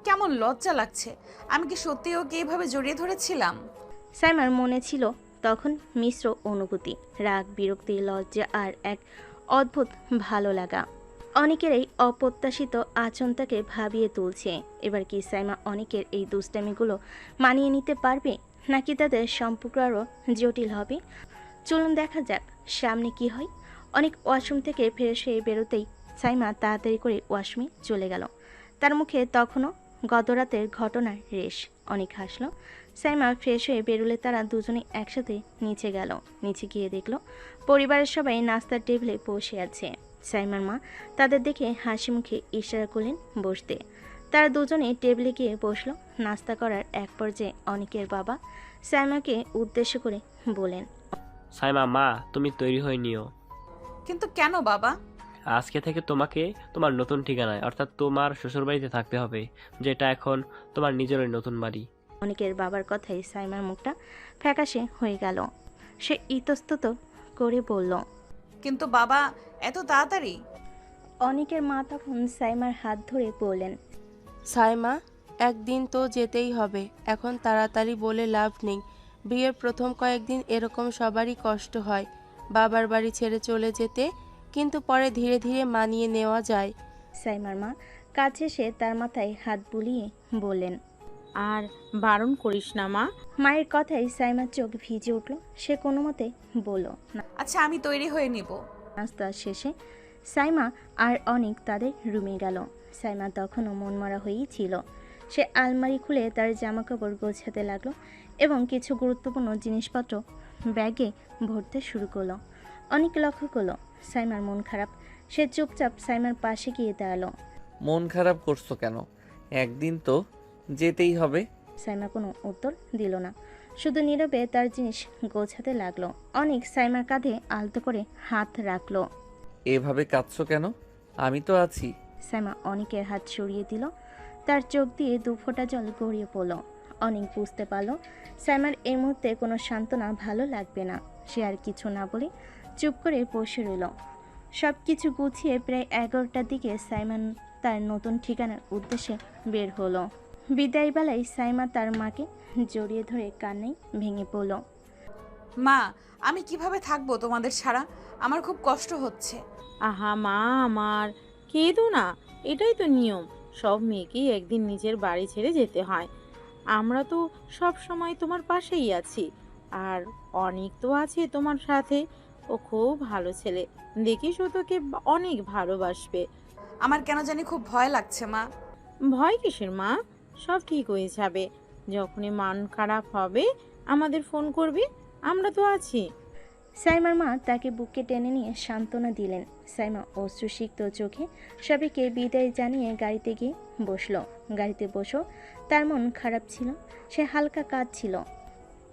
কেমন লজ্জা লাগছে। আমি কি সত্যি ওকে এইভাবে জড়িয়ে ধরেছিলাম? সাইমার মনে ছিল তখন মিশ্র অনুভূতি, রাগ, বিরক্তি, লজ্জা আর এক অদ্ভুত ভালো লাগা। অনেকের এই অপ্রত্যাশিত আচরণটাকে ভাবিয়ে তুলছে। এবার কি সাইমা অনেকের এই দুষ্টামিগুলো মানিয়ে নিতে পারবে, নাকি তাদের সম্পর্ক আরও জটিল হবে? চলুন দেখা যাক সামনে কি হয়। অনেক ওয়াশরুম থেকে ফ্রেশ হয়ে বেরোতেই সাইমা তাড়াতাড়ি করে ওয়াশরুমে চলে গেল। তার মুখে তখনও গতরাতের ঘটনার রেশ। অনেক হাসলো। সাইমা ফ্রেশ হয়ে বেরোলে তারা দুজনে একসাথে নিচে গেল। নিচে গিয়ে দেখলো পরিবারের সবাই নাস্তার টেবিলে বসে আছে। সাইমার মা তাদের দেখে হাসি মুখে ইশারা করলেন বসতে। তারা দুজনে টেবিলে গিয়ে বসলো। নাস্তা করার এক পর্যায়ে অনেকের বাবা সাইমাকে উদ্দেশ্য করে বলেন, সাইমা মা, তুমি তৈরি হয়ে নিও। কিন্তু কেন বাবা? আজকে থেকে তোমাকে তোমার নতুন ঠিকানায়, অর্থাৎ তোমার শ্বশুরবাড়িতে থাকতে হবে, যেটা এখন তোমার নিজেরই নতুন বাড়ি। অনেকের বাবার কথাই সাইমার মুখটা ফ্যাকাশে হয়ে গেল। সে ইতস্তত করে বলল, কিন্তু বাবা, এত তাড়াতাড়ি? অনেকের মা তখন সাইমার হাত ধরে বললেন, সাইমা, একদিন তো যেতেই হবে, এখন তাড়াতাড়ি বলে লাভ নেই। বিয়ের প্রথম কয়েকদিন এরকম সবারই কষ্ট হয়, বাবার বাড়ি ছেড়ে চলে যেতে, কিন্তু পরে ধীরে ধীরে মানিয়ে নেওয়া যায়। সাইমার মা কাছে এসে তার মাথায় হাত বুলিয়ে বললেন, আর বারণ করিস না মা। মায়ের কথায় সাইমার চোখ ভিজে উঠল। সে কোনো মতে বলল না। আচ্ছা, আমি তৈরি হয়ে নিব। নাস্তা শেষে সাইমা আর অনেক তাদের রুমে গেল। সাইমা তখনও মনমরা হয়েই ছিল। সে আলমারি খুলে তার জামাকাপড় গোছাতে লাগলো এবং কিছু গুরুত্বপূর্ণ জিনিসপত্র ব্যাগে ভরতে শুরু করলো। অনেক লক্ষ্য করলো সাইমার মন খারাপ। সে চুপচাপ সাইমার পাশে গিয়ে দাঁড়ালো। মন খারাপ করছো কেন? একদিন তো যেতেই হবে। সাইমা কোনো উত্তর দিল না, শুধু নীরবে তার জিনিস গোছাতে লাগলো। অনেক সাইমার কাঁধে আলতো করে হাত রাখলো। এভাবে কাঁদছো কেন? আমি তো আছি। সাইমা অনেকের হাত সরিয়ে দিল। তার চোখ দিয়ে দু ফোঁটা জল গড়িয়ে পড়ল। অনেক বুঝতে পারল সাইমার এই মুহূর্তে কোনো সান্ত্বনা ভালো লাগবে না। সে আর কিছু না বলে চুপ করে বসে রইল। সব কিছু গুছিয়ে প্রায় 11টার দিকে সাইমান তার নতুন ঠিকানার উদ্দেশ্যে বের হলো। বিদায় বেলায় সাইমা তার মাকে জড়িয়ে ধরে কান্নায় ভেঙে পড়ল। মা, আমি কিভাবে থাকবো তোমাদের ছাড়া? আমার খুব কষ্ট হচ্ছে। আহা মা আমার, কেঁদো না, এটাই তো নিয়ম। সব মেয়েকেই একদিন নিজের বাড়ি ছেড়ে যেতে হয়। আমরা তো সব সময় তোমার পাশেই আছি। আর অনেক তো আছে তোমার সাথে। ও খুব ভালো ছেলে, দেখিস ও তোকে অনেক ভালোবাসবে। আমার কেন জানি খুব ভয় লাগছে মা। ভয় কিসের মা? সব ঠিক হয়ে যাবে। যখনই মন খারাপ হবে আমাদের ফোন করবি, আমরা তো আছি। সাইমার মা তাকে বুকে টেনে নিয়ে সান্ত্বনা দিলেন। সাইমা অশ্রুসিক্ত চোখে সবাইকে বিদায় জানিয়ে গাড়িতে গিয়ে বসলো। গাড়িতে বসেও তার মন খারাপ ছিল। সে হালকা কাঁদছিল।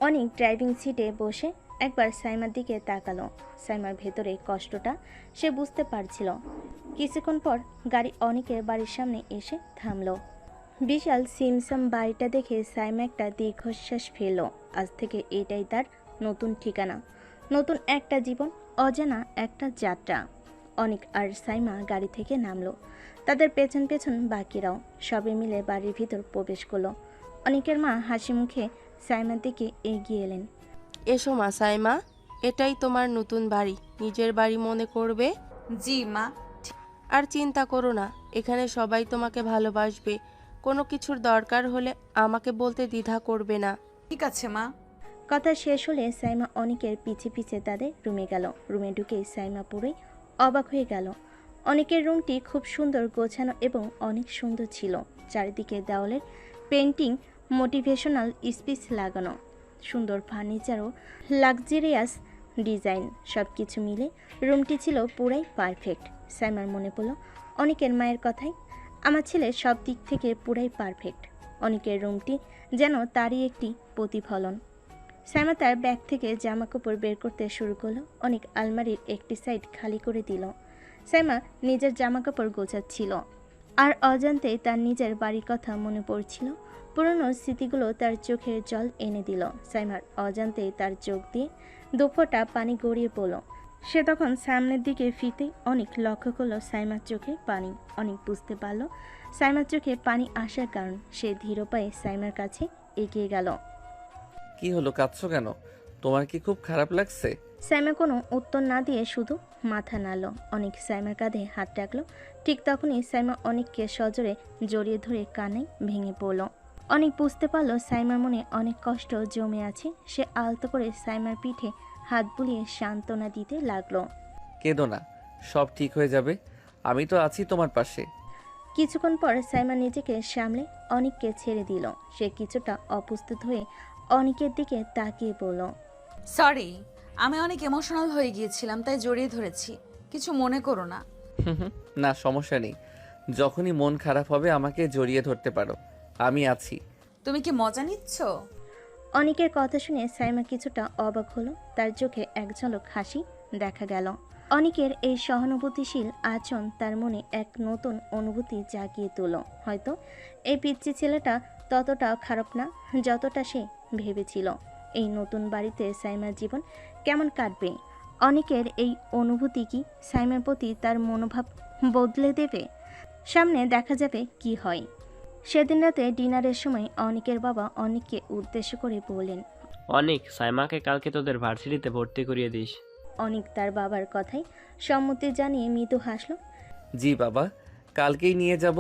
অনেক ড্রাইভিং সিটে বসে একবার সাইমার দিকে তাকালো। সাইমার ভেতরে কষ্টটা সে বুঝতে পারছিল। কিছুক্ষণ পর গাড়ি অনেকের বাড়ির সামনে এসে থামলো। বিশাল সিমসাম বাড়িটা দেখে সাইমা একটা দীর্ঘশ্বাস ফেলল। আজ থেকে এটাই তার নতুন ঠিকানা, নতুন একটা জীবন, অজানা একটা যাত্রা। অনেক আর সাইমা গাড়ি থেকে নামলো। তাদের পেছন পেছন বাকিরাও সবে মিলে বাড়ির ভিতর প্রবেশ করলো। অনেকের মা হাসি মুখে সাইমার দিকে এগিয়ে এলেন। এসো মা সাইমা, এটাই তোমার নতুন বাড়ি, নিজের বাড়ি মনে করবে। জি মা। আর চিন্তা করো না, এখানে সবাই তোমাকে ভালোবাসবে। কোনো কিছুর দরকার হলে আমাকে বলতে দ্বিধা করবে না। ঠিক আছে মা। কথা শেষ হলে সাইমা অনেকের পিছে পিছে তাদের রুমে গেল। রুমে ঢুকেই সাইমা পুরোই অবাক হয়ে গেল। অনেকের রুমটি খুব সুন্দর গোছানো এবং অনেক সুন্দর ছিল। চারিদিকে দেওয়ালের পেন্টিং, মোটিভেশনাল স্পিচ লাগানো, সুন্দর ফার্নিচার ও লাক্সারিয়াস ডিজাইন, সব কিছু মিলে রুমটি ছিল পুরাই পারফেক্ট। সাইমার মনে পড়ল অনেকের মায়ের কথাই, আমার ছেলে সব দিক থেকে পুরাই পারফেক্ট। অনেকের রুমটি যেন তারই একটি প্রতিফলন। সাইমা তার ব্যাগ থেকে জামা কাপড় বের করতে শুরু করলো। অনেক আলমারির একটি সাইড খালি করে দিল। সাইমা নিজের জামা কাপড় গোছাচ্ছিল আর অজান্তেই তার নিজের বাড়ির কথা মনে পড়ছিল। পুরনো স্মৃতিগুলো তার চোখের জল এনে দিল। সাইমার অজান্তেই তার চোখ দিয়ে দুফোঁটা পানি গড়িয়ে পড়ল। সে তখন সামনের দিকে ফিরতেই অনেক লক্ষ্য করলো সাইমার চোখে পানি। অনেক বুঝতে পারল সাইমার চোখে পানি আসার কারণ। সে ধীর পায়ে সাইমার কাছে এগিয়ে গেল। কি হলো, কাঁদছো কেন? তোমার কি খুব খারাপ লাগছে? সাইমা কোনো উত্তর না দিয়ে শুধু মাথা নাড়ল। অনেক সাইমার কাঁধে হাত রাখলো। ঠিক তখনই সাইমা অনেককে সজোরে জড়িয়ে ধরে কান্নায় ভেঙে পড়ল। অনেক বুঝতে পারল সাইমার মনে অনেক কষ্ট জমে আছে। সে আলতো করে সাইমার পিঠে হাত বুলিয়ে সান্ত্বনা দিতে লাগলো। কেঁদো না, সব ঠিক হয়ে যাবে, আমি তো আছি তোমার পাশে। কিছুক্ষণ পর সাইমা নিজেকে সামলে অনেককে ছেড়ে দিল। সে কিছুটা অপ্রস্তুত হয়ে অনেকের দিকে তাকিয়ে পড়ল। সরি, আমি অনেক ইমোশনাল হয়ে গিয়েছিলাম, তাই জড়িয়ে ধরেছি। কিছু মনে করো না। না, সমস্যা নেই, যখনই মন খারাপ হবে আমাকে জড়িয়ে ধরতে পারো, আমি আছি। তুমি কি মজা নিচ্ছ? অনেকের কথা শুনে সাইমা কিছুটা অবাক হলো। তার চোখে এক ঝলক হাসি দেখা গেল। অনেকের এই সহানুভূতিশীল আচরণ তার মনে এক নতুন অনুভূতি জাগিয়ে তোল। হয়তো এই পিচ্চি ছেলেটা ততটাও খারাপ না যতটা সে ভেবেছিল। এই নতুন বাড়িতে সাইমার জীবন কেমন কাটবে? অনেকের এই অনুভূতি কি সাইমার প্রতি তার মনোভাব বদলে দেবে? সামনে দেখা যাবে কি হয়। সেদিন রাতে ডিনারের সময় অনেকের বাবা অনেককে উদ্দেশ্য করে বললেন, অনেক, সাইমাকে কালকে তোদের ভার্সিটিতে ভর্তি করিয়ে দিস। অনেক তার বাবার কথায় সম্মতি জানিয়ে মৃদু হাসল। জি বাবা, কালকেই নিয়ে যাব।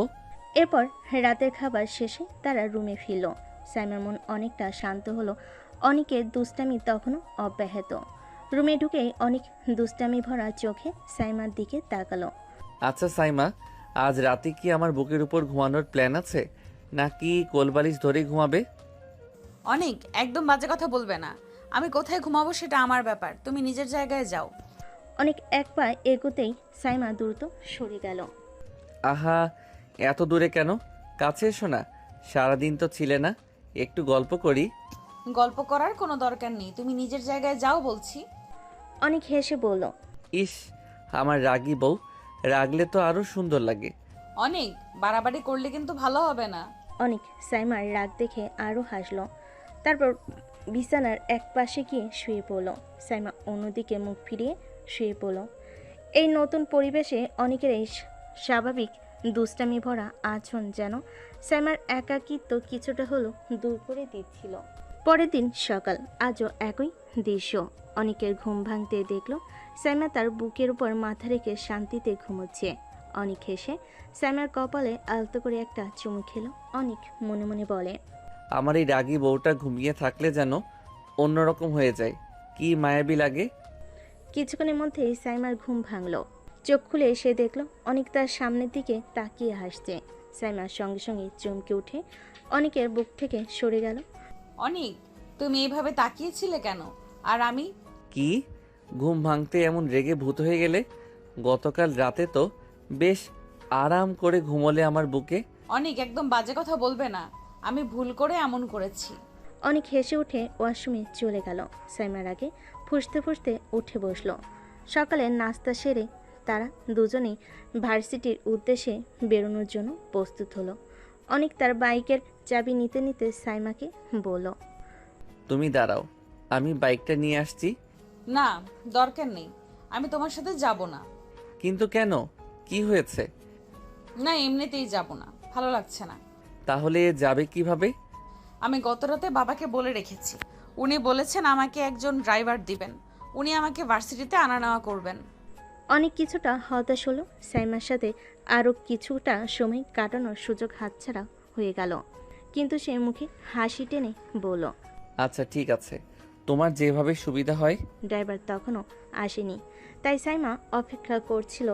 এরপর রাতের খাবার শেষে তারা রুমে ফিরল। সাইমার মন অনেকটা শান্ত হলো। অনেকের দুষ্টামি তখনও অব্যাহত। রুমে ঢুকেই অনেক দুষ্টামি ভরা চোখে সাইমার দিকে তাকালো। আচ্ছা সাইমা, আজ রাতে কি আমার বুকের উপর ঘুমানোর প্ল্যান আছে, নাকি কোলবালিশ ধরে ঘুমাবে? অনেক, একদম বাজে কথা বলবে না। আমি কোথায় ঘুমাবো সেটা আমার ব্যাপার, তুমি নিজের জায়গায় যাও। অনেক এক পা এগোতেই সাইমা দ্রুত সরে গেল। আহা, এত দূরে কেন? কাছে এসো না, সারাদিন তো ছিলে না, একটু গল্প করি। গল্প করার কোনো দরকার নেই, তুমি নিজের জায়গায় যাও বলছি। অনেক হেসে বলল, ইস, আমার রাগী বউ, রাগলে তো আরো সুন্দর লাগে। অনেক বাড়াবাড়ি করলে কিন্তু ভালো হবে না। অনেক সাইমার রাগ দেখে আরও হাসল। তারপর বিছানার এক পাশে গিয়ে শুয়ে পড়ল। সাইমা অন্যদিকে মুখ ফিরিয়ে শুয়ে পড়ল। এই নতুন পরিবেশে অনেকের এই স্বাভাবিক দুষ্টামি ভরা আচরণ যেন সাইমার একাকিত্ব কিছুটা হলেও দূর করে দিচ্ছিল। পরের দিন সকাল, আজও একই দৃশ্য। অনেকের ঘুম ভাঙতে দেখল সাইমা তার বুকের উপর মাথা রেখে শান্তিতে ঘুমোচ্ছে। অনেক হেসে সাইমার কপালে আলতো করে একটা চুমু খেলো। অনেক মনে মনে বলে, আমার এই রাগী বউটা ঘুমিয়ে থাকলে যেন অন্যরকম হয়ে যায়, কি মায়াবী লাগে। কিছুক্ষণের মধ্যেই সাইমার ঘুম ভাঙলো। চোখ খুলে সে দেখল অনেক তার সামনের দিকে তাকিয়ে হাসছে। সাইমার সঙ্গে সঙ্গে চমকে উঠে অনেকের বুক থেকে সরে গেল। অনেক, তুমি এইভাবে তাকিয়েছিলে কেন? আর আমি? কি, ঘুম ভাঙতে এমন রেগে ভূত হয়ে গেলে? গতকাল রাতে তো বেশ আরাম করে ঘুমোলে আমার বুকে। অনেক, একদম বাজে কথা বলবে না, আমি ভুল করে এমন করেছি। অনেক হেসে উঠে ওয়াশরুমে চলে গেল। সাইমার আগে ফুঁসতে ফুঁসতে উঠে বসলো। সকালে নাস্তা সেরে তারা দুজনেই ভার্সিটির উদ্দেশ্যে বেরোনোর জন্য প্রস্তুত হলো। অনেক তার বাইকের চাবি নিতে নিতে সাইমাকে বলল, তুমি দাঁড়াও, আমি বাইকটা নিয়ে আসছি। না, দরকার নেই, আমি তোমার সাথে যাব না। কিন্তু কেন, কি হয়েছে? না, এমনিতেই যাব না, ভালো লাগছে না। তাহলে যাবে কিভাবে? আমি গত রাতে বাবাকে বলে রেখেছি, উনি বলেছেন আমাকে একজন ড্রাইভার দিবেন, উনি আমাকে ভার্সিটিতে আনা নেওয়া করবেন। অনেক কিছুটা হতাশ হলো। সাইমার সাথে আরও কিছুটা সময় কাটানোর সুযোগ হাতছাড়া হয়ে গেল। কিন্তু সে মুখে হাসি টেনে বলল, আচ্ছা ঠিক আছে, তোমার যেভাবে সুবিধা হয়। ড্রাইভার তখনও আসেনি, তাই সাইমা অপেক্ষা করছিল।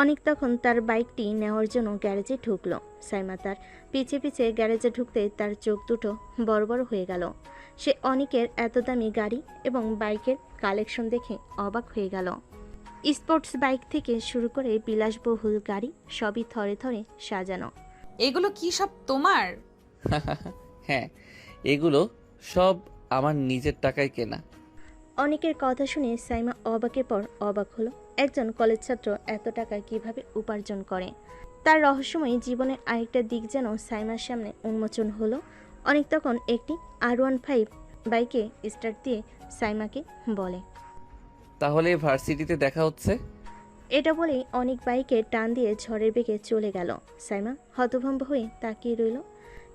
অনেক তখন তার বাইকটি নেওয়ার জন্য গ্যারেজে ঢুকলো। সাইমা তার পিছে পিছে গ্যারেজে ঢুকতে তার চোখ দুটো বড় বড় হয়ে গেল। সে অনেকের এত দামি গাড়ি এবং বাইকের কালেকশন দেখে অবাক হয়ে গেল। স্পোর্টস বাইক থেকে শুরু করে বিলাসবহুল গাড়ি সবই থরে থরে সাজানো। এগুলো কি সব তোমার? হ্যাঁ, এগুলো সব আমার নিজের টাকায় কেনা। অনেকের কথা শুনে সাইমা অবাকের পর অবাক হলো। একজন কলেজ ছাত্র এত টাকা কিভাবে উপার্জন করে? তার রহস্যময়ী জীবনের আরেকটা দিক যেন সাইমার সামনে উন্মোচন হলো। অনেক তখন একটি R15 বাইকে স্টার্ট দিয়ে সাইমাকে বলে, তাহলে ভার্সিটিতে দেখা হচ্ছে। এটা বলেই অনেক বাইকে টান দিয়ে ঝড়ের বেগে চলে গেল। সাইমা হতভম্ব হয়ে তাকিয়ে রইল।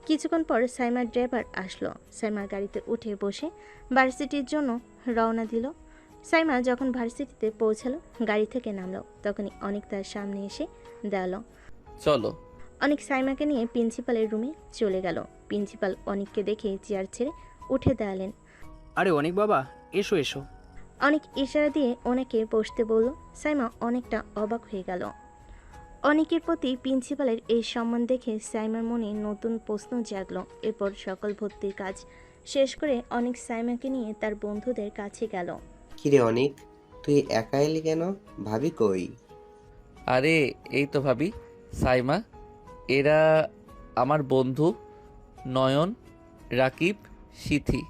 কিছুক্ষণ পর সাইমার ড্রাইভার আসলো। সাইমা গাড়িতে উঠে বসে ভার্সিটির জন্য রওনা দিল। সাইমা যখন ভার্সিটিতে পৌঁছালো, গাড়ি থেকে নামলো, তখনই অনেক তার সামনে এসে দাঁড়ালো। চলো। অনেক সাইমাকে নিয়ে প্রিন্সিপালের রুমে চলে গেল। প্রিন্সিপাল অনেককে দেখে চেয়ার ছেড়ে উঠে দাঁড়ালেন। আরে অনেক বাবা, এসো এসো। অনেক ইশারা দিয়ে ওনাকে বসতে বলল। সাইমা অনেকটা অবাক হয়ে গেল। অনেকের প্রতি প্রিন্সিপালের এই সম্মান দেখে সাইমার মনে নতুন প্রশ্ন জাগলো। এরপর সকল ভর্তির কাজ শেষ করে অনেক সাইমাকে নিয়ে তার বন্ধুদের কাছে গেল। কিরে অনিক, তুই একা এলি কেন? ভাবি কই? আরে এই তো ভাবি, সাইমা, এরা আমার বন্ধু নয়ন, রাকিব, সিথি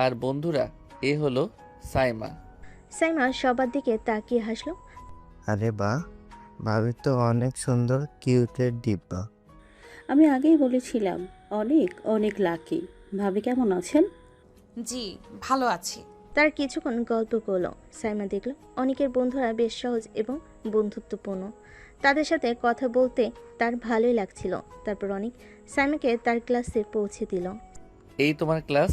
আর বন্ধুরা এ হলো সাইমা। সাইমা সবার দিকে তাকিয়ে হাসলো। আরে বাহ, ভাবি তো অনেক সুন্দর, কিউটের ডিব্বা। আমি আগেই বলেছিলাম অনেক অনেক লাকি। ভাবি কেমন আছেন? জি, ভালো আছি। তার কিছুক্ষণ গল্প করলো। সাইমা দেখলো অনেকের বন্ধুরা বেশ সহজ এবং বন্ধুত্বপূর্ণ। তাদের সাথে কথা বলতে তার ভালোই লাগছিল। তারপর অনেক সাইমাকে তার ক্লাসে পৌঁছে দিল। এই তোমার ক্লাস,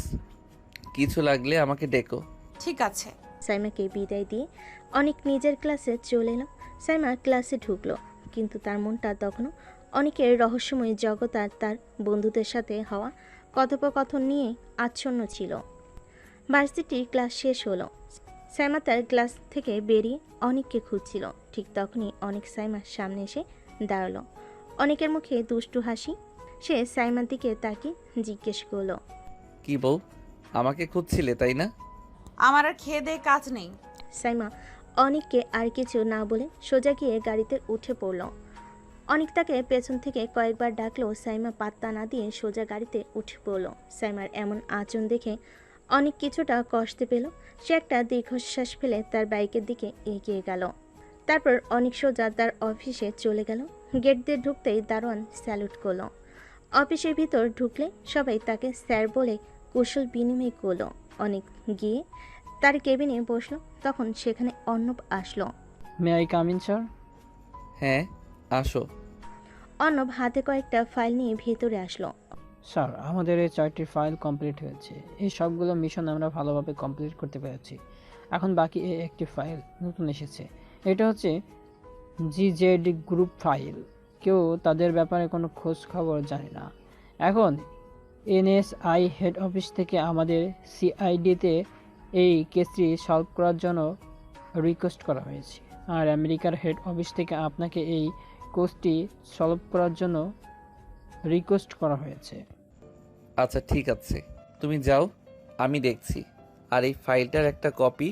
কিছু লাগলে আমাকে ডেকো। ঠিক আছে। সাইমাকে বিদায় দিয়ে অনেক নিজের ক্লাসে চলে এলো। সাইমা ক্লাসে ঢুকলো, কিন্তু তার মনটা তখনও অনেকের রহস্যময় জগৎ আর তার বন্ধুদের সাথে হওয়া কথোপকথন নিয়ে আচ্ছন্ন ছিল। ভার্সিটির ক্লাস শেষ হলো। সাইমা তার ক্লাস থেকে বেরিয়ে অনেককে খুঁজছিল। ঠিক তখনই অনেক সাইমার সামনে এসে দাঁড়ালো। অনেকের মুখে দুষ্টু হাসি। সে সাইমার দিকে তাকিয়ে জিজ্ঞেস করলো, কি বউ, আমাকে খুঁজছিলে তাই না? আমার আর খেয়ে দেয়ে কাজ নেই। সাইমা অনেককে আর কিছু না বলে সোজা গিয়ে গাড়িতে উঠে পড়ল। অনেক তাকে পেছন থেকে কয়েকবার ডাকলেও সাইমা পাত্তা না দিয়ে সোজা গাড়িতে উঠে পড়ল। সাইমার এমন আচরণ দেখে অনেক কিছুটা কষ্ট পেল। সে একটা দীর্ঘশ্বাস ফেলে তার বাইকের দিকে এগিয়ে গেল। তারপর অনেক সোজা তার অফিসে চলে গেল। গেট দিয়ে ঢুকতেই দারোয়ান স্যালুট করলো। অফিসের ভিতর ঢুকলে সবাই তাকে স্যার বলে কুশল বিনিময় করলো। অনেক গিয়ে তার কেবিনে বসলো। তখন সেখানে অর্ণব আসলো। May I come in sir? হ্যাঁ, আসো। অর্ণব হাতে কয়েকটা ফাইল নিয়ে ভেতরে আসলো। স্যার, আমাদের এই 4টি ফাইল কমপ্লিট হয়েছে। এই সবগুলো মিশন আমরা ভালোভাবে কমপ্লিট করতে পেরেছি। এখন বাকি এই একটি ফাইল নতুন এসেছে। এটা হচ্ছে GZ গ্রুপ ফাইল। কেউ তাদের ব্যাপারে কোনো খোঁজ খবর জানে না। এখন NSI হেড অফিস থেকে আমাদের CID-তে এই কেসটি সলভ করার জন্য রিকোয়েস্ট করা হয়েছে, আর আমেরিকার হেড অফিস থেকে আপনাকে এই কেসটি সলভ করার জন্য রিকোয়েস্ট করা হয়েছে। আচ্ছা ঠিক আছে, তুমি যাও, আমি দেখছি। আর এই ফাইলটার একটা কপি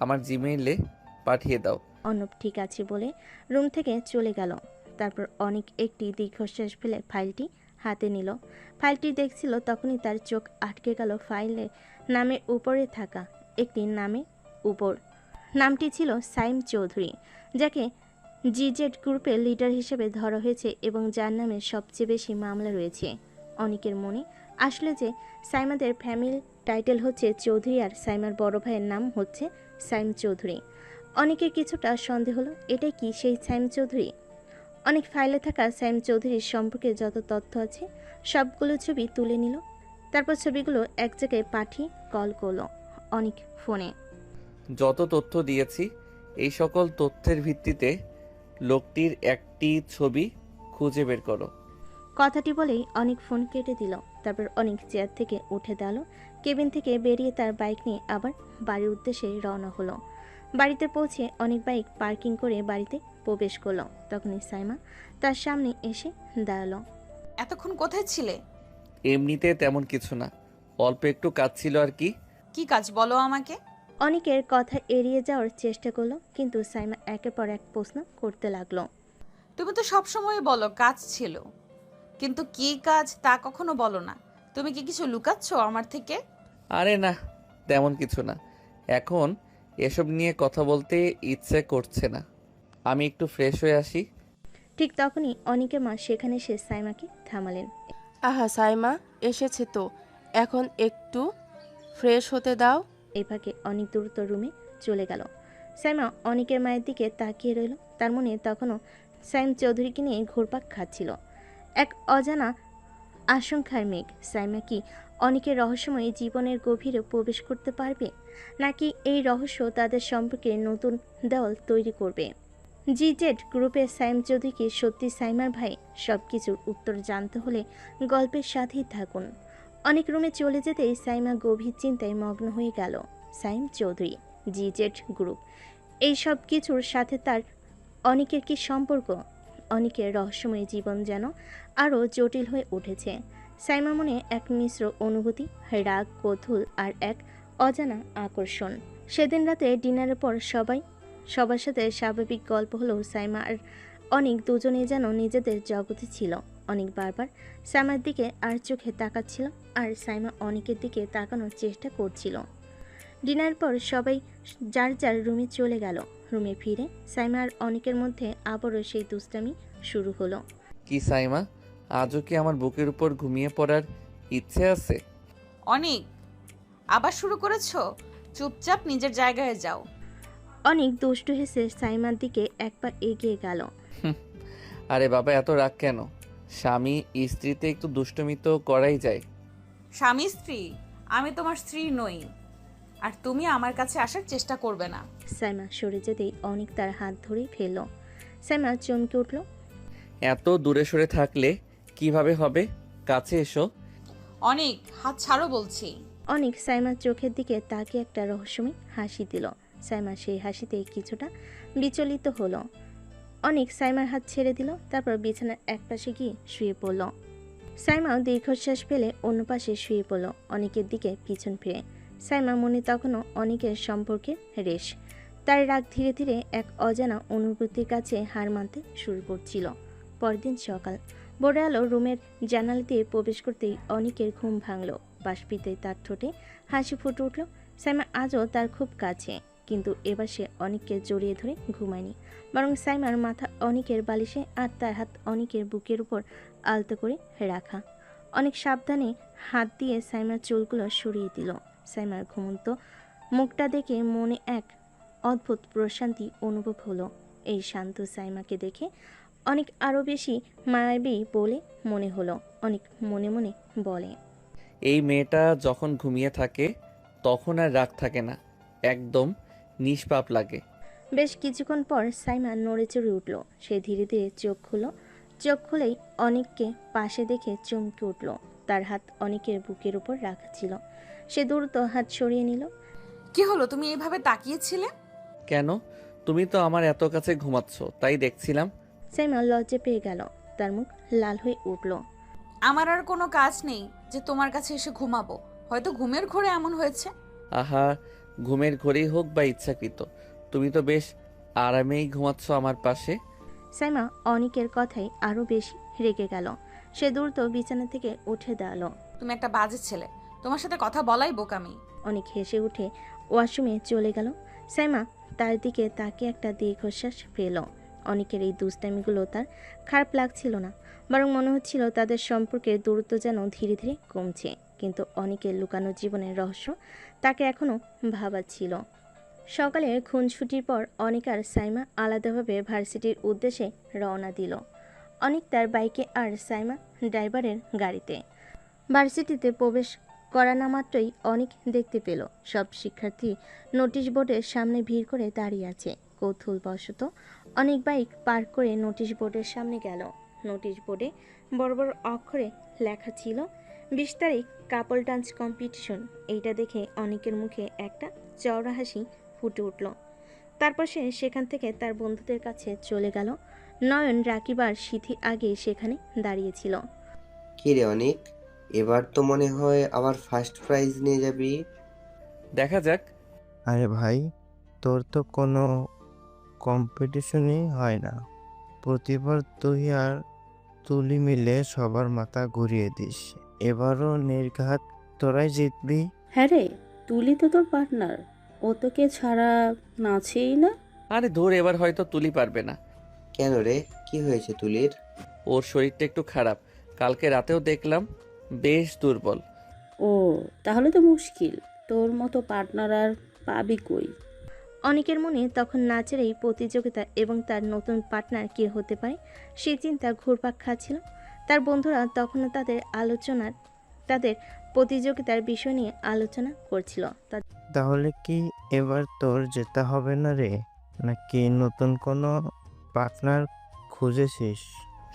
আমার জিমেইলে পাঠিয়ে দাও। অর্ণব ঠিক আছে বলে রুম থেকে চলে গেল। তারপর অনেক একটি দীর্ঘশ্বাস ফেলে ফাইলটি হাতে নিল। ফাইলটি দেখছিল, তখনই তার চোখ আটকে গেল ফাইলের নামের উপরে থাকা একটি নামের উপর। নামটি ছিল সাইম চৌধুরী, যাকে GZ গ্রুপের লিডার হিসেবে ধরা হয়েছে এবং যার নামে সবচেয়ে বেশি মামলা রয়েছে। অনেকের মনে আসলে যে সাইমাদের ফ্যামিলি টাইটেল হচ্ছে চৌধুরী আর সাইমার বড় ভাইয়ের নাম হচ্ছে সাইম চৌধুরী। অনেকের কিছুটা সন্দেহ হলো, এটাই কি সেই সাইম চৌধুরী? অনেক ফাইলে থাকা সাইম চৌধুরীর সম্পর্কে যত তথ্য আছে সবগুলো ছবি তুলে নিল। তারপর ছবিগুলো এক জায়গায় পাঠিয়ে কল করলো অনেক ফোনে। যত তথ্য দিয়েছি এই সকল তথ্যের ভিত্তিতে লোকটির একটি ছবি খুঁজে বের করো। কথাটি বলেই অনেক ফোন কেটে দিল। তারপর অনেক চেয়ার থেকে উঠে দাঁড়ালো। কেবিন থেকে বেরিয়ে তার বাইক নিয়ে আবার বাড়ির উদ্দেশ্যে রওনা হলো। বাড়িতে পৌঁছে অনেক বাইক পার্কিং করে বাড়িতে প্রবেশ করলো। তখনই সাইমা তার সামনে এসে দাঁড়ালো। এতক্ষণ কোথায় ছিলে? এমনিতে তেমন কিছু না, অল্প একটু কাজ ছিল আর কি। কি কাজ বলো আমাকে? অনিকের কথা এড়িয়ে যাওয়ার চেষ্টা করলো, কিন্তু সাইমা একের পর এক প্রশ্ন করতে লাগলো। তুমি তো সবসময় বলো কাজ ছিল, কিন্তু কি কাজ তা কখনো বলো না। তুমি কি কিছু লুকাচ্ছ আমার থেকে? আরে না, তেমন কিছু না। এখন এসব নিয়ে কথা বলতে ইচ্ছে করছে না। আমি একটু ফ্রেশ হয়ে আসি। ঠিক তখনই অনিকের মা সেখানে এসে সাইমাকে থামালেন। আহা সাইমা, এসেছে তো, এখন একটু ফ্রেশ হতে দাও। এই ফাঁকে অনেক দ্রুত রুমে চলে গেল। সাইমা অনিকের মায়ের দিকে তাকিয়ে রইল। তার মনে তখনও সাইম চৌধুরীকে নিয়ে ঘুরপাক খাচ্ছিল। এক অজানা আশঙ্কার মেঘ। সাইমা কি অনিকের রহস্যময় জীবনের গভীরে প্রবেশ করতে পারবে, নাকি এই রহস্য তাদের সম্পর্কে নতুন দেওয়াল তৈরি করবে? জিজেড গ্রুপের সাইম চৌধুরী কি সত্যি সাইমার ভাই? সব কিছুর উত্তর জানতে হলে গল্পের সাথেই থাকুন। অনেক রুমে চলে যেতেই সাইমা গভীর চিন্তায় মগ্ন হয়ে গেল। সাইম চৌধুরী, জিজেড গ্রুপ, এই সব কিছুর সাথে তার অনেকের কি সম্পর্ক? অনেকের রহস্যময় জীবন যেন আরও জটিল হয়ে উঠেছে। সাইমার মনে এক মিশ্র অনুভূতি, রাগ, কৌতূহল আর এক অজানা আকর্ষণ। সেদিন রাতে ডিনারের পর সবার সাথে স্বাভাবিক গল্প হলেও সাইমা আর অনেক দুজনেই যেন নিজেদের জগতে ছিল। অনেক বারবার সাইমার দিকে আর চোখে তাকাচ্ছিল, আর সাইমা অনেকের দিকে তাকানোর চেষ্টা করছিল। ডিনারের পর সবাই যার যার রুমে চলে গেল। রুমে ফিরে সাইমা আর অনেকের মধ্যে আবারও সেই দুষ্টামি শুরু হলো। কি সাইমা, আজও কি আমার বুকের উপর ঘুমিয়ে পড়ার ইচ্ছে আছে? অনেক, আবার শুরু করেছো? চুপচাপ নিজের জায়গায় যাও। অনেক দুষ্টু হেসে সাইমার দিকে এক পা এগিয়ে গেল। আরে বাবা, এত রাগ কেন? স্বামী স্ত্রীতে একটু দুষ্টুমি তো করাই যায়। স্বামী স্ত্রী? আমি তোমার স্ত্রী নই, আর তুমি আমার কাছে আসার চেষ্টা করবে না। সাইমা সরে যেতেই অনেক তার হাত ধরে ফেলল। সাইমা চমকে উঠল। এত দূরে সরে থাকলে কিভাবে হবে? কাছে এসো। অনেক, হাত ছাড়ো বলছি। অনেক সাইমার চোখের দিকে তাকিয়ে একটা রহস্যময় হাসি দিল। সাইমা সেই হাসিতে কিছুটা বিচলিত হলো। অনেক সাইমার হাত ছেড়ে দিল, তারপর বিছানার এক পাশে গিয়ে শুয়ে পড়ল। সাইমাও দীর্ঘশ্বাস ফেলে অন্য পাশে শুয়ে পড়ল, অনেকের দিকে পিছন ফিরে। সাইমা মনে তখনও অনেকের সম্পর্কে রেশ। তার রাগ ধীরে ধীরে এক অজানা অনুভূতির কাছে হার মানতে শুরু করছিল। পরদিন সকাল, ভোরে আলো রুমের জানালা দিয়ে প্রবেশ করতেই অনেকের ঘুম ভাঙল। বাষ্পিতে তার ঠোঁটে হাসি ফুটে উঠল। সাইমা আজও তার খুব কাছে, কিন্তু এবার সে অনেককে জড়িয়ে ধরে ঘুমায়নি, বরং সাইমার মাথা অনেকের বালিশে আর তার হাত অনেকের বুকের উপর আলতো করে রাখা। অনেক সাবধানে হাত দিয়ে সাইমার চুলগুলো সরিয়ে দিল। সাইমার ঘুমন্ত মুখটা দেখে মনে এক অদ্ভুত প্রশান্তি অনুভব হলো। এই শান্ত সাইমাকে দেখে অনেক আরও বেশি মায়াবী বলে মনে হলো। অনেক মনে মনে বলে, এই মেয়েটা যখন ঘুমিয়ে থাকে তখন আর রাগ থাকে না, একদম নিষ্পাপ লাগে। বেশ কিছুক্ষণ পর সাইমা নড়ে চড়ে উঠল। সে ধীরে ধীরে চোখ খুলল। চোখ খুলেই অনেককে পাশে দেখে চমকে উঠল। তার হাত অনেকের বুকের উপর রাখা ছিল। সে দ্রুত হাত সরিয়ে নিল। কি হলো, তুমি এইভাবে তাকিয়েছিলে কেন? তুমি তো আমার এত কাছে ঘুমাচ্ছ, তাই দেখছিলাম। সাইমা লজ্জা পেয়ে গেল। তার মুখ লাল হয়ে উঠল। আমার আর কোনো কাজ নেই যে তোমার কাছে এসে ঘুমাবো। হয়তো ঘুমের ঘোরে এমন হয়েছে। আহা, ঘুমের ঘরেই হোক বা ইচ্ছাকৃত, তুমি তো বেশ আরামেই ঘুমাচ্ছ আমার পাশে। সাইমা অনেকের কথাই আরো বেশি রেগে গেল। সে দ্রুত বিছানা থেকে উঠে দাঁড়ালো। তুমি একটা বাজে ছেলে, তোমার সাথে কথা বলাই বোকামি। অনেক হেসে উঠে ওয়াশরুমে চলে গেল। সাইমা তার দিকে তাকিয়ে একটা দীর্ঘশ্বাস ফেল। অনেকের এই দুষ্টামিগুলো তার খারাপ লাগছিল না, বরং মনে হচ্ছিল তাদের সম্পর্কের দূরত্ব যেন ধীরে ধীরে কমছে। কিন্তু অনেকের লুকানো জীবনের রহস্য তাকে এখনও ভাবাচ্ছিল। সকালে খুনছুটির পর অনেক আর সাইমা আলাদাভাবে ভার্সিটির উদ্দেশ্যে রওনা দিল। অনেক তার বাইকে আর সাইমা ড্রাইভারের গাড়িতে। ভার্সিটিতে প্রবেশ করা না মাত্রই অনেক দেখতে পেল সব শিক্ষার্থী নোটিশ বোর্ডের সামনে ভিড় করে দাঁড়িয়ে আছে। কৌতূহলবশত অনেক বাইক পার্ক করে নোটিশ বোর্ডের সামনে গেল। নোটিশ বোর্ডে বড় বড় অক্ষরে লেখা ছিল 20 তারিখ কাপল ডান্স কম্পিটিশন। এইটা দেখে অনেকের মুখে একটা চওড়া হাসি ফুটে উঠল। তারপর সে সেখান থেকে তার বন্ধুদের কাছে চলে গেল। নয়ন, রাকিব আর সিথি আগে সেখানে দাঁড়িয়েছিল। কি রে অনিক, এবার তো মনে হয় আবার ফার্স্ট প্রাইজ নিয়ে যাবি। দেখা যাক। আরে ভাই, তোর তো কোনো কম্পিটিশনই হয় না। প্রতিবার তুই আর তুলি মিলে সবার মাথা ঘুরিয়ে দিস। এবারও নির্ঘাত তোরাই জিতবি। হ্যাঁ রে, তুলি তো তোর পার্টনার, ও তোকে ছাড়া নাচেই না। আরে ধর, এবার হয়তো তুলি পারবে না। কেন রে, কি হয়েছে তুলির? ওর শরীরটা একটু খারাপ, কালকে রাতেও দেখলাম বেশ দুর্বল। ও, তাহলে তো মুশকিল, তোর মতো পার্টনার আর পাবি কই। অনেকের মনে তখন নাচের এই প্রতিযোগিতা এবং তার নতুন পার্টনার কে হতে পারে সেই চিন্তা ঘুরপাক খাচ্ছিল। তার বন্ধুরা তখনও তাদের প্রতিযোগিতার বিষয় নিয়ে আলোচনা করছিল। তাহলে কি এবার তোর যেতে হবে না রে, নাকি নতুন কোনো পার্টনার খুঁজেছিস?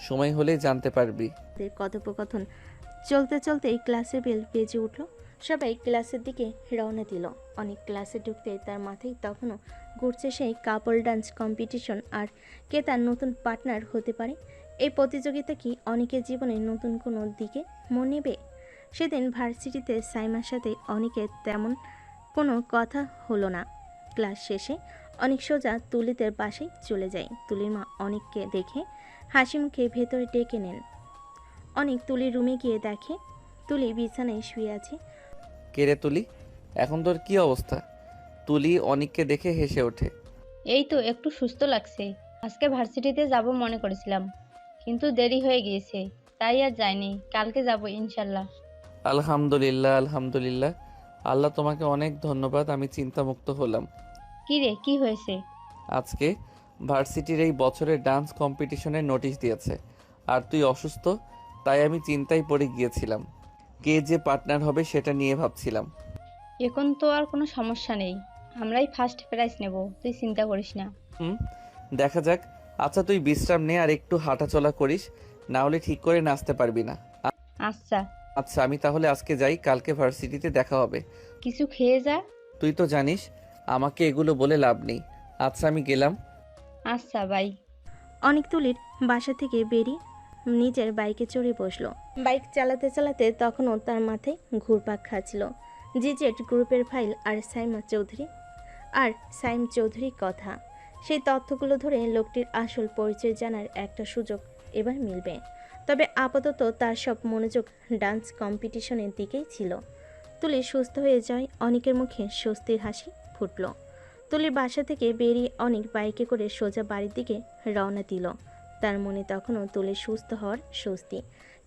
সময় হলেই জানতে পারবি। তাদের কথোপকথন চলতে চলতেই ক্লাসের বেল বেজে উঠল। সবাই ক্লাসের দিকে রওনা দিল। অনেক ক্লাসে ঢুকতে তার মাথায় তখনও ঘুরছে সেই কাপল ডান্স কম্পিটিশন আর কে তার নতুন পার্টনার হতে পারে। এই প্রতিযোগিতা কি অনেকের জীবনে নতুন কোনো দিকে মন নেবে? সেদিন ভার্সিটিতে সাইমার সাথে অনেকের তেমন কোনো কথা হলো না। ক্লাস শেষে অনেক সোজা তুলিদের বাসায় চলে যায়। তুলির মা অনেককে দেখে হাসি মুখে ভেতরে ডেকে নেন। অনেক তুলির রুমে গিয়ে দেখে তুলি বিছানায় শুয়ে আছে। কে রে তুলি, এখন তোর কি অবস্থা? তুলি অনিককে দেখে হেসে ওঠে। এই তো একটু সুস্থ লাগছে। আজকে ভার্সিটিতে যাব মনে করেছিলাম, কিন্তু দেরি হয়ে গিয়েছে, তাই আর যাইনি। কালকে যাব ইনশাল্লাহ। আলহামদুলিল্লাহ, আলহামদুলিল্লাহ। আল্লাহ তোমাকে অনেক ধন্যবাদ, আমি চিন্তামুক্ত হলাম। কি রে, কি হয়েছে? আজকে ভার্সিটির এই বছরের ডান্স কম্পিটিশনের নোটিশ দিয়েছে, আর তুই অসুস্থ, তাই আমি চিন্তায় পড়ে গিয়েছিলাম। কে যে পার্টনার হবে সেটা নিয়ে ভাবছিলাম। এখন তো আর কোনো সমস্যা নেই, আমরাই ফার্স্ট প্রাইজ নেব, তুই চিন্তা করিস না। দেখা যাক। আচ্ছা তুই বিশ্রাম নে আর একটু হাঁটাচলা করিস, না হলে ঠিক করে নাচতে পারবি না। আচ্ছা আচ্ছা, আমি তাহলে আজকে যাই, কালকে ভার্সিটিতে দেখা হবে। কিছু খেয়ে যা। তুই তো জানিস আমাকে এগুলো বলে লাভ নেই। আচ্ছা আমি গেলাম। আচ্ছা বাই। অনেক তুলির বাসা থেকে বেরিয়ে নিজের বাইকে চড়ে বসলো। বাইক চালাতে চালাতে তখনও তার মাথায় ঘুরপাক খাচ্ছিল জিজেড গ্রুপের ফাইল আর সাইম চৌধুরীর কথা। সেই তথ্যগুলো ধরে লোকটির আসল পরিচয় জানার একটা সুযোগ এবার মিলবে। তবে আপাতত তার সব মনোযোগ ডান্স কম্পিটিশনের দিকেই ছিল। তুলি সুস্থ হয়ে যায়, অনেকের মুখে স্বস্তির হাসি ফুটল। তুলির বাসা থেকে বেরিয়ে অনেক বাইকে করে সোজা বাড়ির দিকে রওনা দিল। তার মনে তখনও তুলির সুস্থ হওয়ার স্বস্তি,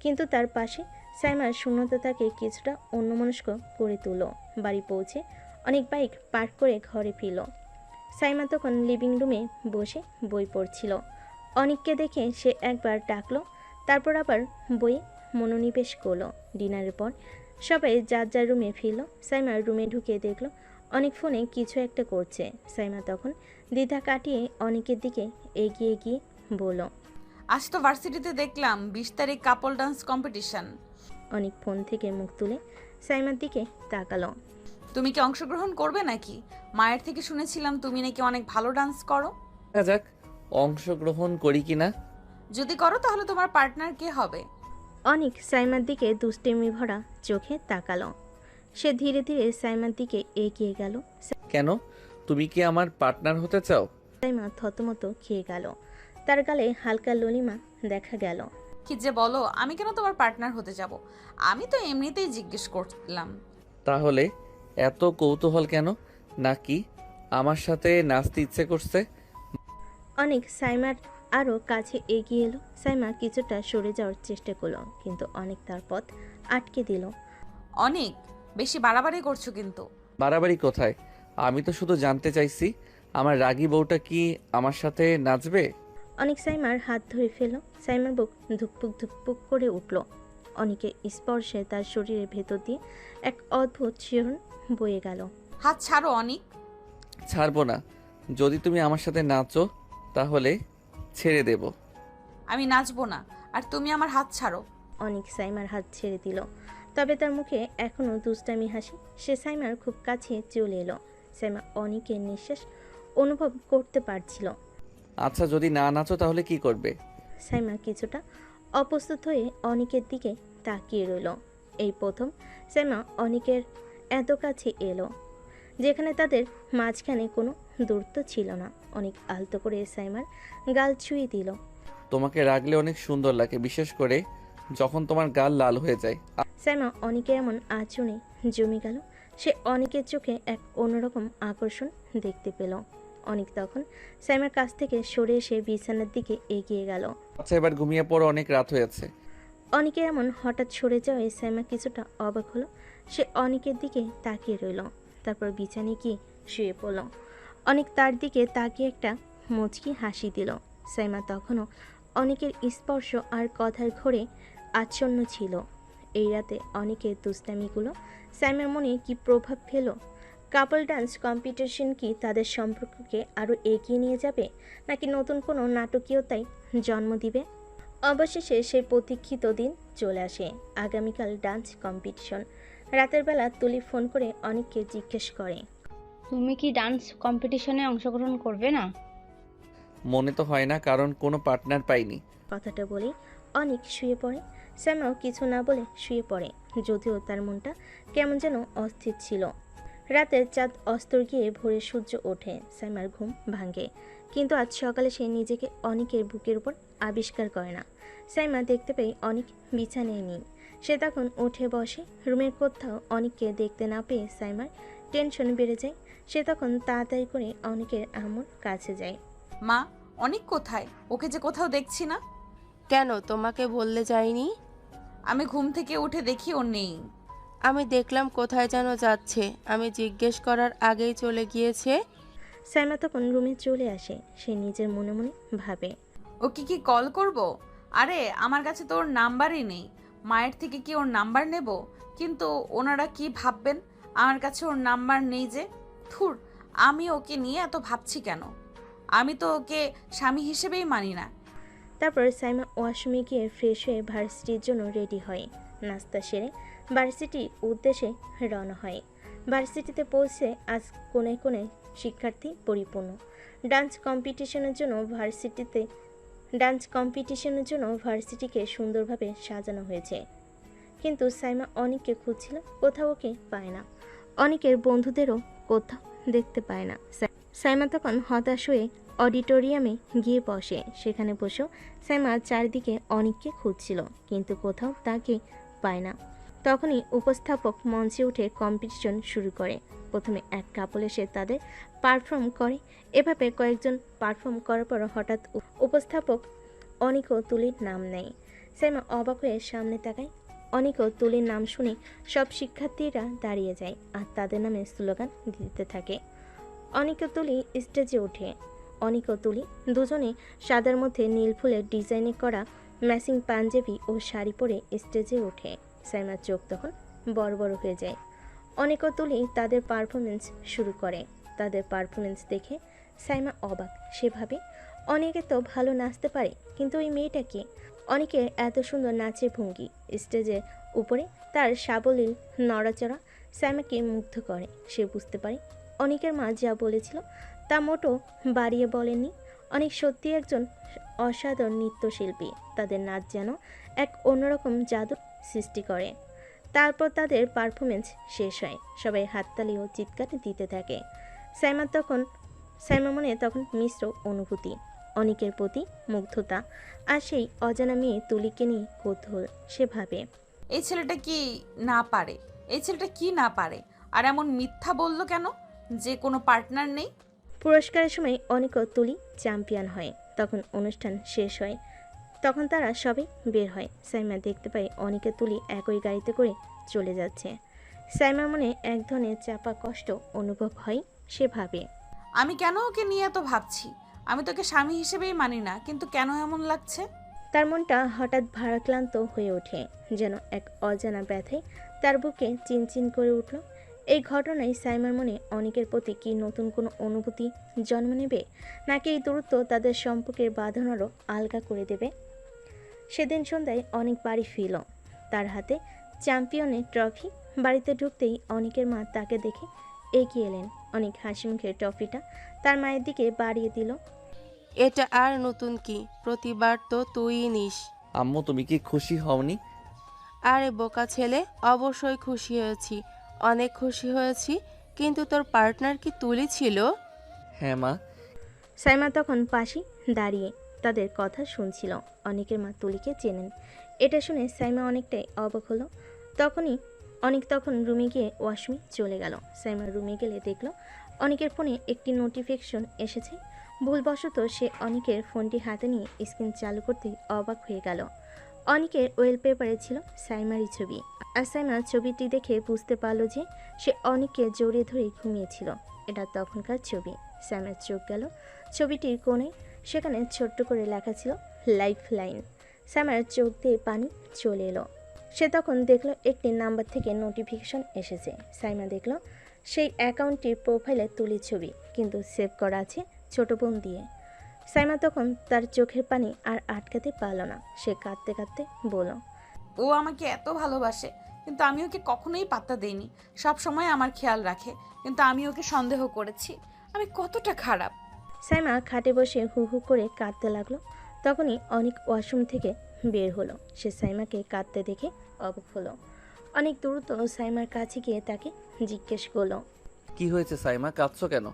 কিন্তু তার পাশে সাইমার শূন্যতা তাকে কিছুটা অন্যমনস্ক করে তুলো। বাড়ি পৌঁছে অনেক বাইক পার্ক করে ঘরে ফিরল। সাইমা তখন লিভিং রুমে বসে বই পড়ছিল। অনেককে দেখে সে একবার ডাকলো, তারপর আবার বইয়ে মনোনিবেশ করলো। ডিনারের পর সবাই যার যার রুমে ফিরল। সাইমার রুমে ঢুকে দেখলো অনেক ফোনে কিছু একটা করছে। সাইমা তখন দ্বিধা কাটিয়ে অনেকের দিকে এগিয়ে গিয়ে বলল, আজ তো ভার্সিটিতে দেখলাম 20 তারিখ কাপল ডান্স কম্পিটিশন। অনেক ফোন থেকে মুখ তুলে সাইমার দিকে তাকালো। তুমি কি অংশগ্রহণ করবে নাকি? মায়ের থেকে শুনেছিলাম তুমি নাকি অনেক ভালো ডান্স করো। দেখা যাক অংশগ্রহণ করি কিনা। যদি করো তাহলে তোমার পার্টনার কে হবে? অনেক সাইমার দিকে দুষ্টেমি ভরা চোখে তাকালো। সে ধীরে ধীরে সাইমার দিকে এগিয়ে গেল। কেন, তুমি কি আমার পার্টনার হতে চাও? সাইমা থতমত খেয়ে গেল। তার গালে হালকা ললিমা দেখা গেল। কি যে বলো, আমি কেন তোমার পার্টনার হতে যাব? আমি তো এমনিতেই জিজ্ঞেস করলাম। তাহলে এত কৌতূহল কেন? নাকি আমার সাথে নাচতে ইচ্ছে করছে? অনেক সাইমার আরও কাছে এগিয়ে এলো। সাইমা কিছুটা সরে যাওয়ার চেষ্টা করলো, কিন্তু অনেক তার পথ আটকে দিল। অনেক বেশি বাড়াবাড়ি করছো কিন্তু। বাড়াবাড়ি কোথায়? আমি তো শুধু জানতে চাইছি আমার রাগী বউটা কি আমার সাথে নাচবে? অনেক সাইমার হাত ধরে ফেলল। সাইমার বুক ধুকপুক ধুকপুক করে উঠল। অনেকের স্পর্শে তার শরীরের ভেতর দিয়ে এক অদ্ভুত শিহরণ বয়ে গেল। হাত ছাড়ো অনেক। ছাড়বো না। যদি তুমি আমার সাথে নাচো তাহলে ছেড়ে দেব। আমি নাচবো না, আর তুমি আমার হাত ছাড়ো। অনেক সাইমার হাত ছেড়ে দিল, তবে তার মুখে এখনো দুষ্টামি হাসি। সে সাইমার খুব কাছে চলে এলো। সাইমা অনেকের নিঃশ্বাস অনুভব করতে পারছিল। আচ্ছা যদি না নাচো তাহলে কি করবে? সাইমা কিছুটা অপ্রস্তুত হয়ে অনেকের দিকে তাকিয়ে রইল। এই প্রথম সাইমা অনেকের এত কাছে এলো। যেখানে তাদের মাঝখানে কোনো দূরত্ব ছিল না। অনেক আলতো করে সাইমার গাল ছুঁয়ে দিল। তোমাকে রাগলে অনেক সুন্দর লাগে, বিশেষ করে যখন তোমার গাল লাল হয়ে যায়। সাইমা অনেকের এমন আচরণে জমে গেল। সে অনেকের চোখে এক অন্যরকম আকর্ষণ দেখতে পেল। অনেক তখন সাইমার কাছ থেকে সরে এসে বিছানার দিকে এগিয়ে গেল। আচ্ছা এবার ঘুমিয়ে পড়ো, অনেক রাত হয়েছে। অনেকের এমন হঠাৎ সরে যাওয়ায় সাইমা কিছুটা অবাক হলো। সে অনেকের দিকে তাকিয়ে রইল, তারপর বিছানায় গিয়ে শুয়ে পড়ল। অনেক তার দিকে তাকিয়ে একটা মুচকি হাসি দিল। সাইমা তখনও অনেকের স্পর্শ আর কথার ঘোরে আচ্ছন্ন ছিল। এই রাতে অনেকের দুষ্টামিগুলো সাইমার মনে কি প্রভাব ফেল? কাপল ডান্স কম্পিটিশন কি তাদের সম্পর্ককে আরও এগিয়ে নিয়ে যাবে, নাকি নতুন কোনো নাটকীয়তায় জন্ম দিবে? অবশেষে সেই প্রতীক্ষিত দিন চলে আসে, আগামীকাল ডান্স কম্পিটিশন। রাতের বেলা তুলি ফোন করে অনেককে জিজ্ঞেস করে, তুমি কি ডান্স কম্পিটিশনে অংশগ্রহণ করবে না? মনে তো হয় না, কারণ কোনো পার্টনার পাইনি। কথাটা বলে অনেক শুয়ে পড়ে। স্যামাও কিছু না বলে শুয়ে পড়ে, যদিও তার মনটা কেমন যেন অস্থির ছিল। রাতের চাঁদ অস্তর গিয়ে ভোরে সূর্য ওঠে, স্যামার ঘুম ভাঙে। কিন্তু আজ সকালে সে নিজেকে অনেকের বুকের উপর আবিষ্কার করে না। সাইমা দেখতে পেয়ে অনেক বিছানায় নেই। সে তখন উঠে বসে। রুমের কোথাও অনেককে দেখতে না পেয়ে সাইমার টেনশন বেড়ে যায়। সে তখন তাড়াতাড়ি করে অনেকের আম্মুর কাছে যায়। মা, অনেক কোথায়? ওকে যে কোথাও দেখছি না। কেন, তোমাকে বললে যায়নি? আমি ঘুম থেকে উঠে দেখি ও নেই। আমি দেখলাম কোথায় যেন যাচ্ছে, আমি জিজ্ঞেস করার আগেই চলে গিয়েছে। সাইমা তখন রুমে চলে আসে। সে নিজের মনে মনে ভাবে, ওকে কি কল করব? আরে আমার কাছে তো ওর নাম্বারই নেই। মায়ের থেকে কি ওর নাম্বার নেব? কিন্তু ওনারা কি ভাববেন আমার কাছে ওর নাম্বার নেই যে। থুর, আমি ওকে নিয়ে এত ভাবছি কেন? আমি তো ওকে স্বামী হিসেবেই মানি না। তারপর সাইমা ওয়াশরুমে গিয়ে ফ্রেশ হয়ে ভার্সিটির জন্য রেডি হয়। নাস্তা সেরে ভার্সিটির উদ্দেশ্যে রওনা হয়। ভার্সিটিতে পৌঁছে আজ কোণে কোণে শিক্ষার্থী পরিপূর্ণ। ডান্স কম্পিটিশনের জন্য ভার্সিটিকে সুন্দরভাবে সাজানো হয়েছে। কিন্তু সাইমা অনেককে খুঁজছিল, কোথাও ওকে পায় না। অনেকের বন্ধুদেরও কোথাও দেখতে পায় না। সাইমা তখন হতাশ হয়ে অডিটোরিয়ামে গিয়ে বসে। সেখানে বসেও সাইমা চারিদিকে অনেককে খুঁজছিল, কিন্তু কোথাও তাকে পায় না। তখনই উপস্থাপক মঞ্চে উঠে কম্পিটিশন শুরু করে। প্রথমে এক কাপল এসে তাদের পারফর্ম করে। এভাবে কয়েকজন পারফর্ম করার পর হঠাৎ উপস্থাপক অনিকও তুলির নাম নেয়। সাইমা অবাক হয়ে সামনে তাকায়। অনিকও তুলির নাম শুনে সব শিক্ষার্থীরা দাঁড়িয়ে যায় আর তাদের নামে স্লোগান দিতে থাকে। অনিকও তুলি স্টেজে ওঠে। অনিকও তুলি দুজনে সাদার মধ্যে নীল ফুলের ডিজাইনে করা ম্যাচিং পাঞ্জাবি ও শাড়ি পরে স্টেজে ওঠে। সাইমার চোখ তখন বড় বড় হয়ে যায়। অনিকও তুলি তাদের পারফরমেন্স শুরু করে। তাদের পারফরমেন্স দেখে সাইমা অবাক। সে ভাবে, অনেকে তো ভালো নাচতে পারে, কিন্তু ওই মেয়েটাকে। অনেকের এত সুন্দর নাচের ভঙ্গি, স্টেজের উপরে তার সাবলীল নড়াচড়া সাইমাকে মুগ্ধ করে। সে বুঝতে পারে অনেকের মা যা বলেছিল তা মোটো বাড়িয়ে বলেননি। অনেক সত্যি একজন অসাধারণ নৃত্যশিল্পী। তাদের নাচ যেন এক অন্যরকম জাদু সৃষ্টি করে। তারপর তাদের পারফরমেন্স শেষ হয়। সবাই হাততালি ও চিৎকার দিতে থাকে। সাইমার মনে তখন মিশ্র অনুভূতি, অনেকের প্রতি মুগ্ধতা আর সেই অজানা মেয়ে তুলিকে নিয়ে কৌতূহল। সে ভাবে, এই ছেলেটা কি না পারে? আর এমন মিথ্যা বললো কেন যে কোনো পার্টনার নেই? পুরস্কারের সময় অনেকও তুলি চ্যাম্পিয়ন হয়। তখন অনুষ্ঠান শেষ হয়। তখন তারা সবাই বের হয়। সাইমা দেখতে পায় অনেকে তুলি একই গাড়িতে করে চলে যাচ্ছে। সাইমার মনে এক ধরনের চাপা কষ্ট অনুভব হয়। সে ভাবে, আমি কেন ওকে নিয়ে এত ভাবছি? আমি তোকে স্বামী হিসেবেই মানি না, কিন্তু কেন এমন লাগছে? তার মনটা হঠাৎ ভারাক্রান্ত হয়ে ওঠে, যেন এক অজানা ব্যথায় তার বুকে চিনচিন করে উঠল। এই ঘটনায় সাইমার মনে অনেকের প্রতি কি নতুন কোনো অনুভূতি জন্ম নেবে, নাকি এই দূরত্ব তাদের সম্পর্কের বাঁধন আরও আলগা করে দেবে? সেদিন সন্ধ্যায় অনেক বাড়ি ফিরল, তার হাতে চ্যাম্পিয়নের ট্রফি। বাড়িতে ঢুকতেই অনেকের মা তাকে দেখে এগিয়ে এলেন। অনেক হাসি মুখে ট্রফিটা তার মায়ের দিকে বাড়িয়ে দিল। এটা আর নতুন কি, প্রতিবার তো তুই নিস। আম্মু তুমি কি খুশি হওনি? আরে বোকা ছেলে, অবশ্যই খুশি হয়েছি, অনেক খুশি হয়েছি। কিন্তু তোর পার্টনার কি তুলি ছিল? হ্যাঁ মা। সাইমা তখন পাশে দাঁড়িয়ে তাদের কথা শুনছিল। অনেকের মা তুলিকে চেনেন। এটা শুনে সাইমা অনেকটাই অবাক হলো। অনেক তখন রুমে গিয়ে ওয়াশরুমে চলে গেল। সাইমা রুমে গেলে দেখলো অনেকের ফোনে একটি নোটিফিকেশন এসেছে। ভুলবশত সে অনেকের ফোনটি হাতে নিয়ে স্ক্রিন চালু করতে অবাক হয়ে গেল। অনেকের ওয়েলপেপারে ছিল সাইমারই ছবি। আর সাইমা ছবিটি দেখে বুঝতে পারলো যে সে অনেককে জড়িয়ে ধরে ঘুমিয়েছিল। এটা তখনকার ছবি। সাইমার চোখ গেল ছবিটির কোণে, সেখানে ছোট্ট করে লেখা ছিল লাইফ লাইন। সাইমার চোখ দিয়ে পানি চলে এলো। সে তখন দেখলো একটি নাম্বার থেকে নোটিফিকেশন এসেছে। সাইমা দেখলো সেই অ্যাকাউন্টটির প্রোফাইলে তুলির ছবি, কিন্তু সেভ করা আছে ছোট বোন দিয়ে। সাইমা তখন তার চোখের পানি আর আটকাতে পারল না। সে কাঁদতে কাঁদতে বলল, ও আমাকে এত ভালোবাসে, কিন্তু আমি ওকে কখনোই পাত্তা দেইনি। সব সময় আমার খেয়াল রাখে, কিন্তু আমি ওকে সন্দেহ করেছি। আমি কতটা খারাপ। সাইমা খাটে বসে হু হু করে কাঁদতে লাগলো। তখনই অনেক ওয়াশরুম থেকে বের হলো। সে সাইমাকে কাঁদতে দেখে অবাক হলো। অনেক দ্রুত সাইমার কাছে গিয়ে তাকে জিজ্ঞেস করলো, কি হয়েছে সাইমা, কাঁদছো কেন?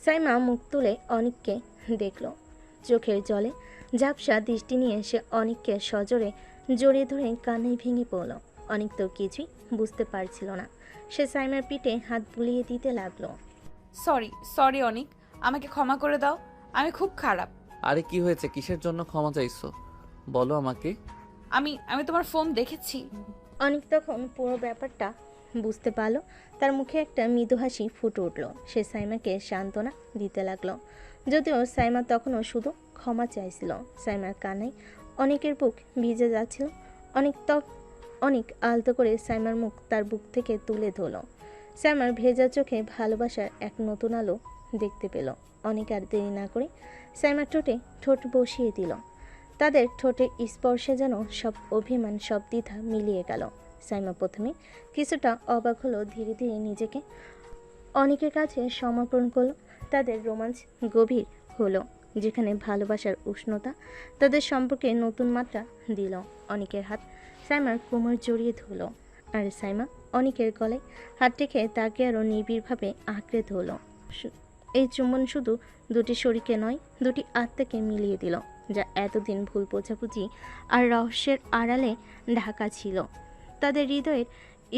সাইমা মুখ তুলে অনেককে দেখলো। চোখের জলে ঝাপসা দৃষ্টি নিয়ে সে অনেককে সজোরে জড়িয়ে ধরে কান্নায় ভেঙে পড়ল। অনেক তো কিছুই বুঝতে পারছিল না। সে সাইমার পিঠে হাত বুলিয়ে দিতে লাগলো। সরি অনিক, আমাকে ক্ষমা করে দাও। আমি খুব খারাপ। আরে কি হয়েছে, কিসের জন্য ক্ষমা চাইছো বলো আমাকে। আমি তোমার ফোন দেখেছি। অনেক তখন পুরো ব্যাপারটা বুঝতে পারলো। তার মুখে একটা মৃদু হাসি ফুটে উঠল। সে সাইমাকে সান্ত্বনা দিতে লাগলো, যদিও সাইমা তখনও শুধু ক্ষমা চাইছিল। সাইমার কান্নায় অনেকের বুক ভিজে যাচ্ছিল। অনেক আলতো করে সাইমার মুখ তার বুক থেকে তুলে ধরল। সাইমার ভেজা চোখে ভালোবাসার এক নতুন আলো দেখতে পেল। অনেক আর দেরি না করে সাইমার ঠোঁটে ঠোঁট বসিয়ে দিল। তাদের ঠোঁটের স্পর্শে যেন সব অভিমান, সব দ্বিধা মিলিয়ে গেল। সাইমা প্রথমে কিছুটা অবাক হলো, ধীরে ধীরে নিজেকে অনেকের কাছে সমর্পণ করলো। তাদের রোমাঞ্চ গভীর হলো, যেখানে ভালোবাসার উষ্ণতা তাদের সম্পর্কে নতুন মাত্রা দিল। অনেকের হাত সাইমার কোমর জড়িয়ে ধরল, আর সাইমা অনেকের গলায় হাত রেখে তাকে আরও নিবিড়ভাবে আঁকড়ে ধরল। এই চুম্বন শুধু দুটি শরীরকে নয়, দুটি আত্মাকে মিলিয়ে দিল, যা এতদিন ভুল বোঝাবুঝি আর রহস্যের আড়ালে ঢাকা ছিল। তাদের হৃদয়ের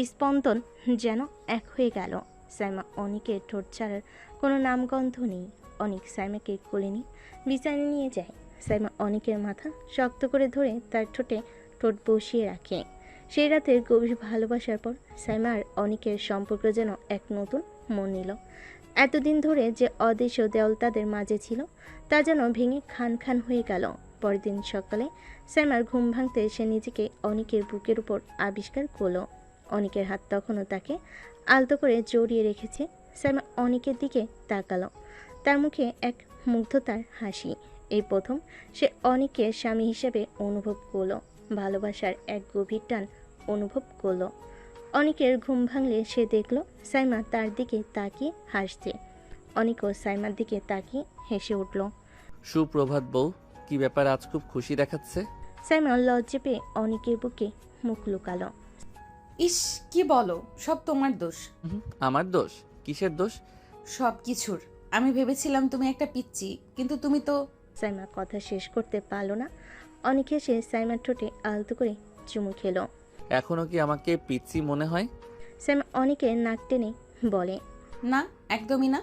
স্পন্দন যেন এক হয়ে গেল। সাইমা অনেকের ঠোঁট ছাড়ার কোনো নামগন্ধ নেই। অনেক সাইমাকে কোলে নিয়ে বিছানায় নিয়ে যায়। সাইমা অনেকের মাথা শক্ত করে ধরে তার ঠোঁটে ঠোঁট বসিয়ে রাখে। সেই রাতের গভীর ভালোবাসার পর সাইমা আর অনেকের সম্পর্ক যেন এক নতুন মন নিল। এতদিন ধরে যে অদৃশ্য দেওয়াল তাদের মাঝে ছিল, তা যেন ভেঙে খান খান হয়ে গেল। পরের দিন সকালে সাইমার ঘুম ভাঙতে সে নিজেকে অনেকের বুকের উপর আবিষ্কার করলো। অনেকের হাত তখনও তাকে আলতো করে জড়িয়ে রেখেছে। সাইমা অনেকের দিকে তাকালো, তার মুখে এক মুগ্ধতার হাসি। এই প্রথম সে অনেকের স্বামী হিসেবে অনুভব করলো। ভালোবাসার এক গভীর টান অনুভব করলো। অনেকের ঘুম ভাঙলে সে দেখল সাইমা তার দিকে তাকিয়ে হাসছে। অনেকও সাইমার দিকে তাকিয়ে হেসে উঠল। সুপ্রভাত বউ, কি ব্যাপার আজ খুব খুশি দেখাচ্ছে? সাইমা লজ্জে পেয়ে অনেকের বুকে মুখ লুকালো। ইস, কি বলো, সব তোমার দোষ। আমার দোষ? কিসের দোষ? সব কিছুর। আমি ভেবেছিলাম তুমি একটা পিচ্চি, কিন্তু তুমি তো। সাইমা কথা শেষ করতে পারলো না। অনেক হেসে সাইমার ঠোঁটে আলতো করে চুমু খেলো। এখনো কি আমাকে পিচ্চি মনে হয়? সাইমা অনেকের নাক টেনে বলে, না, একদমই না।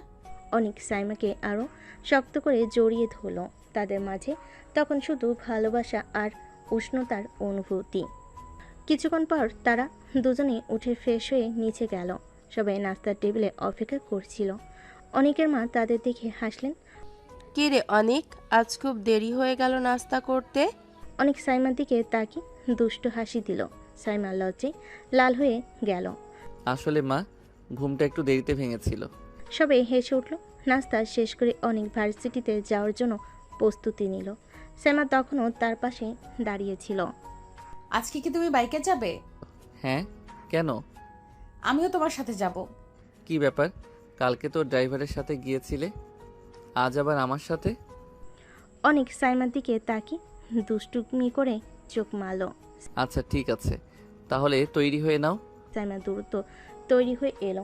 অনেক সাইমাকে আরও শক্ত করে জড়িয়ে ধরল। তাদের মাঝে তখন শুধু ভালোবাসা আর উষ্ণতার অনুভূতি। কিছুক্ষণ পর তারা দুজনে উঠে ফ্রেশ হয়ে নিচে গেল। সবাই নাস্তার টেবিলে অপেক্ষা করছিল। অনেকের মা তাদের দেখে হাসলেন। কি রে অনেক, আজ খুব দেরি হয়ে গেল নাস্তা করতে? অনেক সাইমার দিকে তাকিয়ে দুষ্ট হাসি দিল। সাইমা লজ্জায় লাল হয়ে গেল। আসলে মা, ঘুমটা একটু দেরিতে ভেঙেছিল। সবাই হেসে উঠল। নাস্তা শেষ করে অনেক ভার্সিটিতে যাওয়ার জন্য প্রস্তুতি নিল। সাইমা তখনও তার পাশে দাঁড়িয়েছিল। আজকে কি তুমি বাইকে যাবে? হ্যাঁ, কেন? আমিও তোমার সাথে যাব। কি ব্যাপার, কালকে তো ড্রাইভারের সাথে গিয়েছিলে, আজ আবার আমার সাথে? অনেক সাইমার দিকে তাকিয়ে দুষ্টুমি করে চোখ মারল। আচ্ছা ঠিক আছে, তাহলে তৈরি হয়ে নাও। সাইমা দ্রুত তৈরি হয়ে এলো।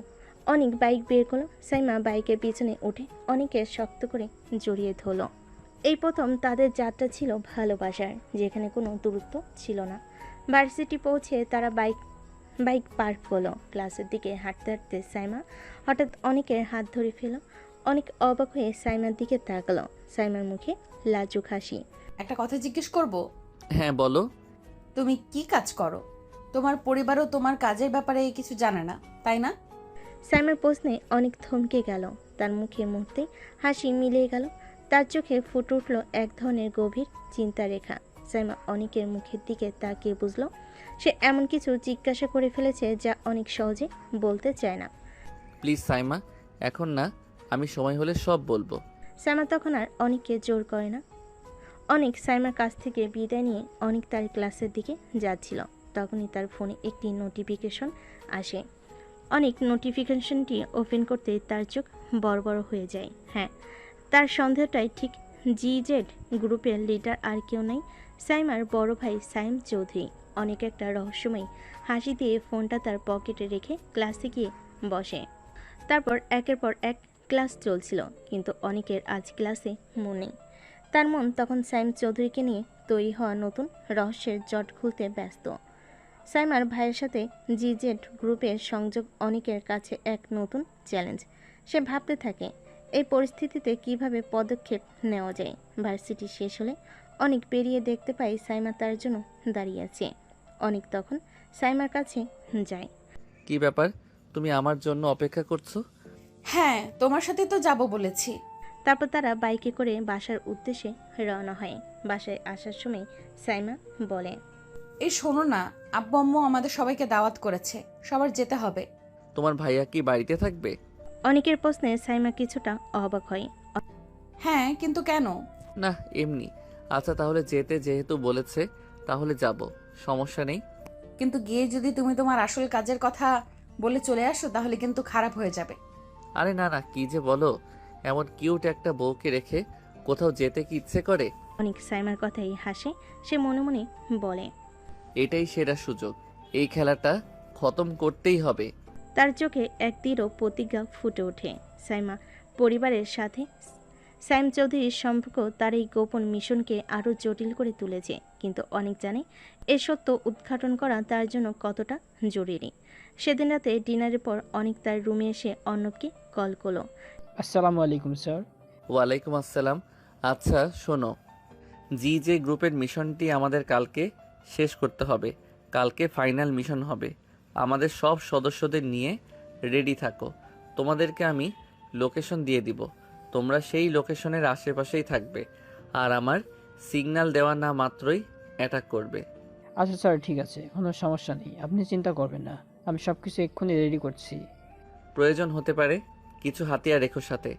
অনেক বাইক বের করলো। সাইমা বাইকের পিছনে উঠে অনেককে শক্ত করে জড়িয়ে ধরলো। এই প্রথম তাদের যাত্রা ছিল ভালোবাসার, যেখানে কোনো দূরত্ব ছিল না। ভার্সিটি পৌঁছে তারা বাইক পার্ক করলো। ক্লাসের দিকে হাঁটতে হাঁটতে সাইমা হঠাৎ অনেকের হাত ধরে ফেলো। অনেক অবাক হয়ে সাইমার দিকে তাকালো। সাইমার মুখে লাজুক হাসি। একটা কথা জিজ্ঞেস করব? হ্যাঁ বলো। তুমি কি কাজ করো? তোমার পরিবারও তোমার কাজের ব্যাপারে কিছু জানে না, তাই না? সাইমার প্রশ্নে অনেক থমকে গেল। তার মুখের মুহূর্তে হাসি মিলিয়ে গেল। তার চোখে ফুটে উঠল এক ধরনের গভীর চিন্তা রেখা। সাইমা অনেকের মুখের দিকে তাকিয়ে বুঝলো সে এমন কিছু জিজ্ঞাসা করে ফেলেছে যা অনেক সহজে বলতে চায় না। প্লিজ সাইমা, এখন না, আমি সময় হলে সব বলবো। সাইমা তখন আর অনেককে জোর করে না। অনেক সাইমার কাছ থেকে বিদায় নিয়ে অনেক তার ক্লাসের দিকে যাচ্ছিল। তখনই তার ফোনে একটি নোটিফিকেশন আসে। অনেক নোটিফিকেশনটি ওপেন করতে তার চোখ বড় বড় হয়ে যায়। হ্যাঁ, তার সন্দেহটাই ঠিক। জিজেড গ্রুপের লিডার আর কেউ নাই, সাইমার বড় ভাই সাইম চৌধুরী। অনেক একটা রহস্যময় হাসি দিয়ে ফোনটা তার পকেটে রেখে ক্লাসে গিয়ে বসে। তারপর একের পর এক ক্লাস চলছিল, কিন্তু অনেকের আজ ক্লাসে মন নেই। তার মন তখন সাইম চৌধুরীকে নিয়ে তৈরি হওয়া নতুন রহস্যের জট খুলতে ব্যস্ত। সাইমার ভাইয়ের সাথে জিজেড গ্রুপের সংযোগ অনেকের কাছে এক নতুন চ্যালেঞ্জ। সে ভাবতে থাকে এই পরিস্থিতিতে কিভাবে পদক্ষেপ নেওয়া যায়। ভার্সিটি শেষ হলে অনেক পেরিয়ে দেখতে পাই সাইমা তার জন্য দাঁড়িয়ে আছে। অনেক তখন সাইমার কাছে যায়। কি ব্যাপার, তুমি আমার জন্য অপেক্ষা করছো? হ্যাঁ, তোমার সাথে তো যাব বলেছি। তারপর তারা বাইকে করে বাসার উদ্দেশ্যে রওনা হয়। বাসায় আসার সময় সাইমা বলে, এই শোনো না, আব্বু আম্মু আমাদের সবাইকে দাওয়াত করেছে, সবার যেতে হবে। তোমার ভাইয়া কি বাড়িতে থাকবে? অনেকের প্রশ্নে সাইমা কিছুটা অবাক হয়। হ্যাঁ, কিন্তু কেন? না, এমনি। আচ্ছা তাহলে যেহেতু বলেছে তাহলে যাব, সমস্যা নেই। কিন্তু গিয়ে যদি তুমি তোমার আসল কাজের কথা বলে চলে আসো তাহলে কিন্তু খারাপ হয়ে যাবে। আরে না না, কি যে বলো, এমন কিউট একটা বউকে রেখে কোথাও যেতে কি ইচ্ছে করে? অনেক সাইমার কথাই হাসে। সে মনে মনে বলে, এটাই সেরা সুযোগ, এই খেলাটা খতম করতেই হবে। তার চোখে এক দৃঢ় প্রতিজ্ঞা ফুটে ওঠে। সাইমা পরিবারের সাথে সাইম চৌধুরীর সম্পর্ক তার এই গোপন মিশনকে আরও জটিল করে তুলেছে। কিন্তু অনেক জানে এ সত্য উদ্ঘাটন করা তার জন্য কতটা জরুরি। সেদিন রাতে ডিনারের পর অনেক তার রুমে এসে অর্ণবকে কল করলো। আসসালামু আলাইকুম স্যার। ওয়ালাইকুম আসসালাম। আচ্ছা শোনো, যে গ্রুপের মিশনটি আমাদের কালকে শেষ করতে হবে। কালকে ফাইনাল মিশন হবে। আমাদের সব সদস্যদের নিয়ে রেডি থাকো। তোমাদেরকে আমি লোকেশন দিয়ে দিব, তোমরা সেই লোকেশনের আশেপাশেই থাকবে, আর আমার সিগন্যাল দেওয়া না মাত্রই অ্যাটাক করবে। আচ্ছা স্যার, ঠিক আছে, কোনো সমস্যা নেই, আপনি চিন্তা করবেন না, আমি সব কিছু এক্ষুনি রেডি করছি। প্রয়োজন হতে পারে কিছু হাতিয়ার রেখো সাথে।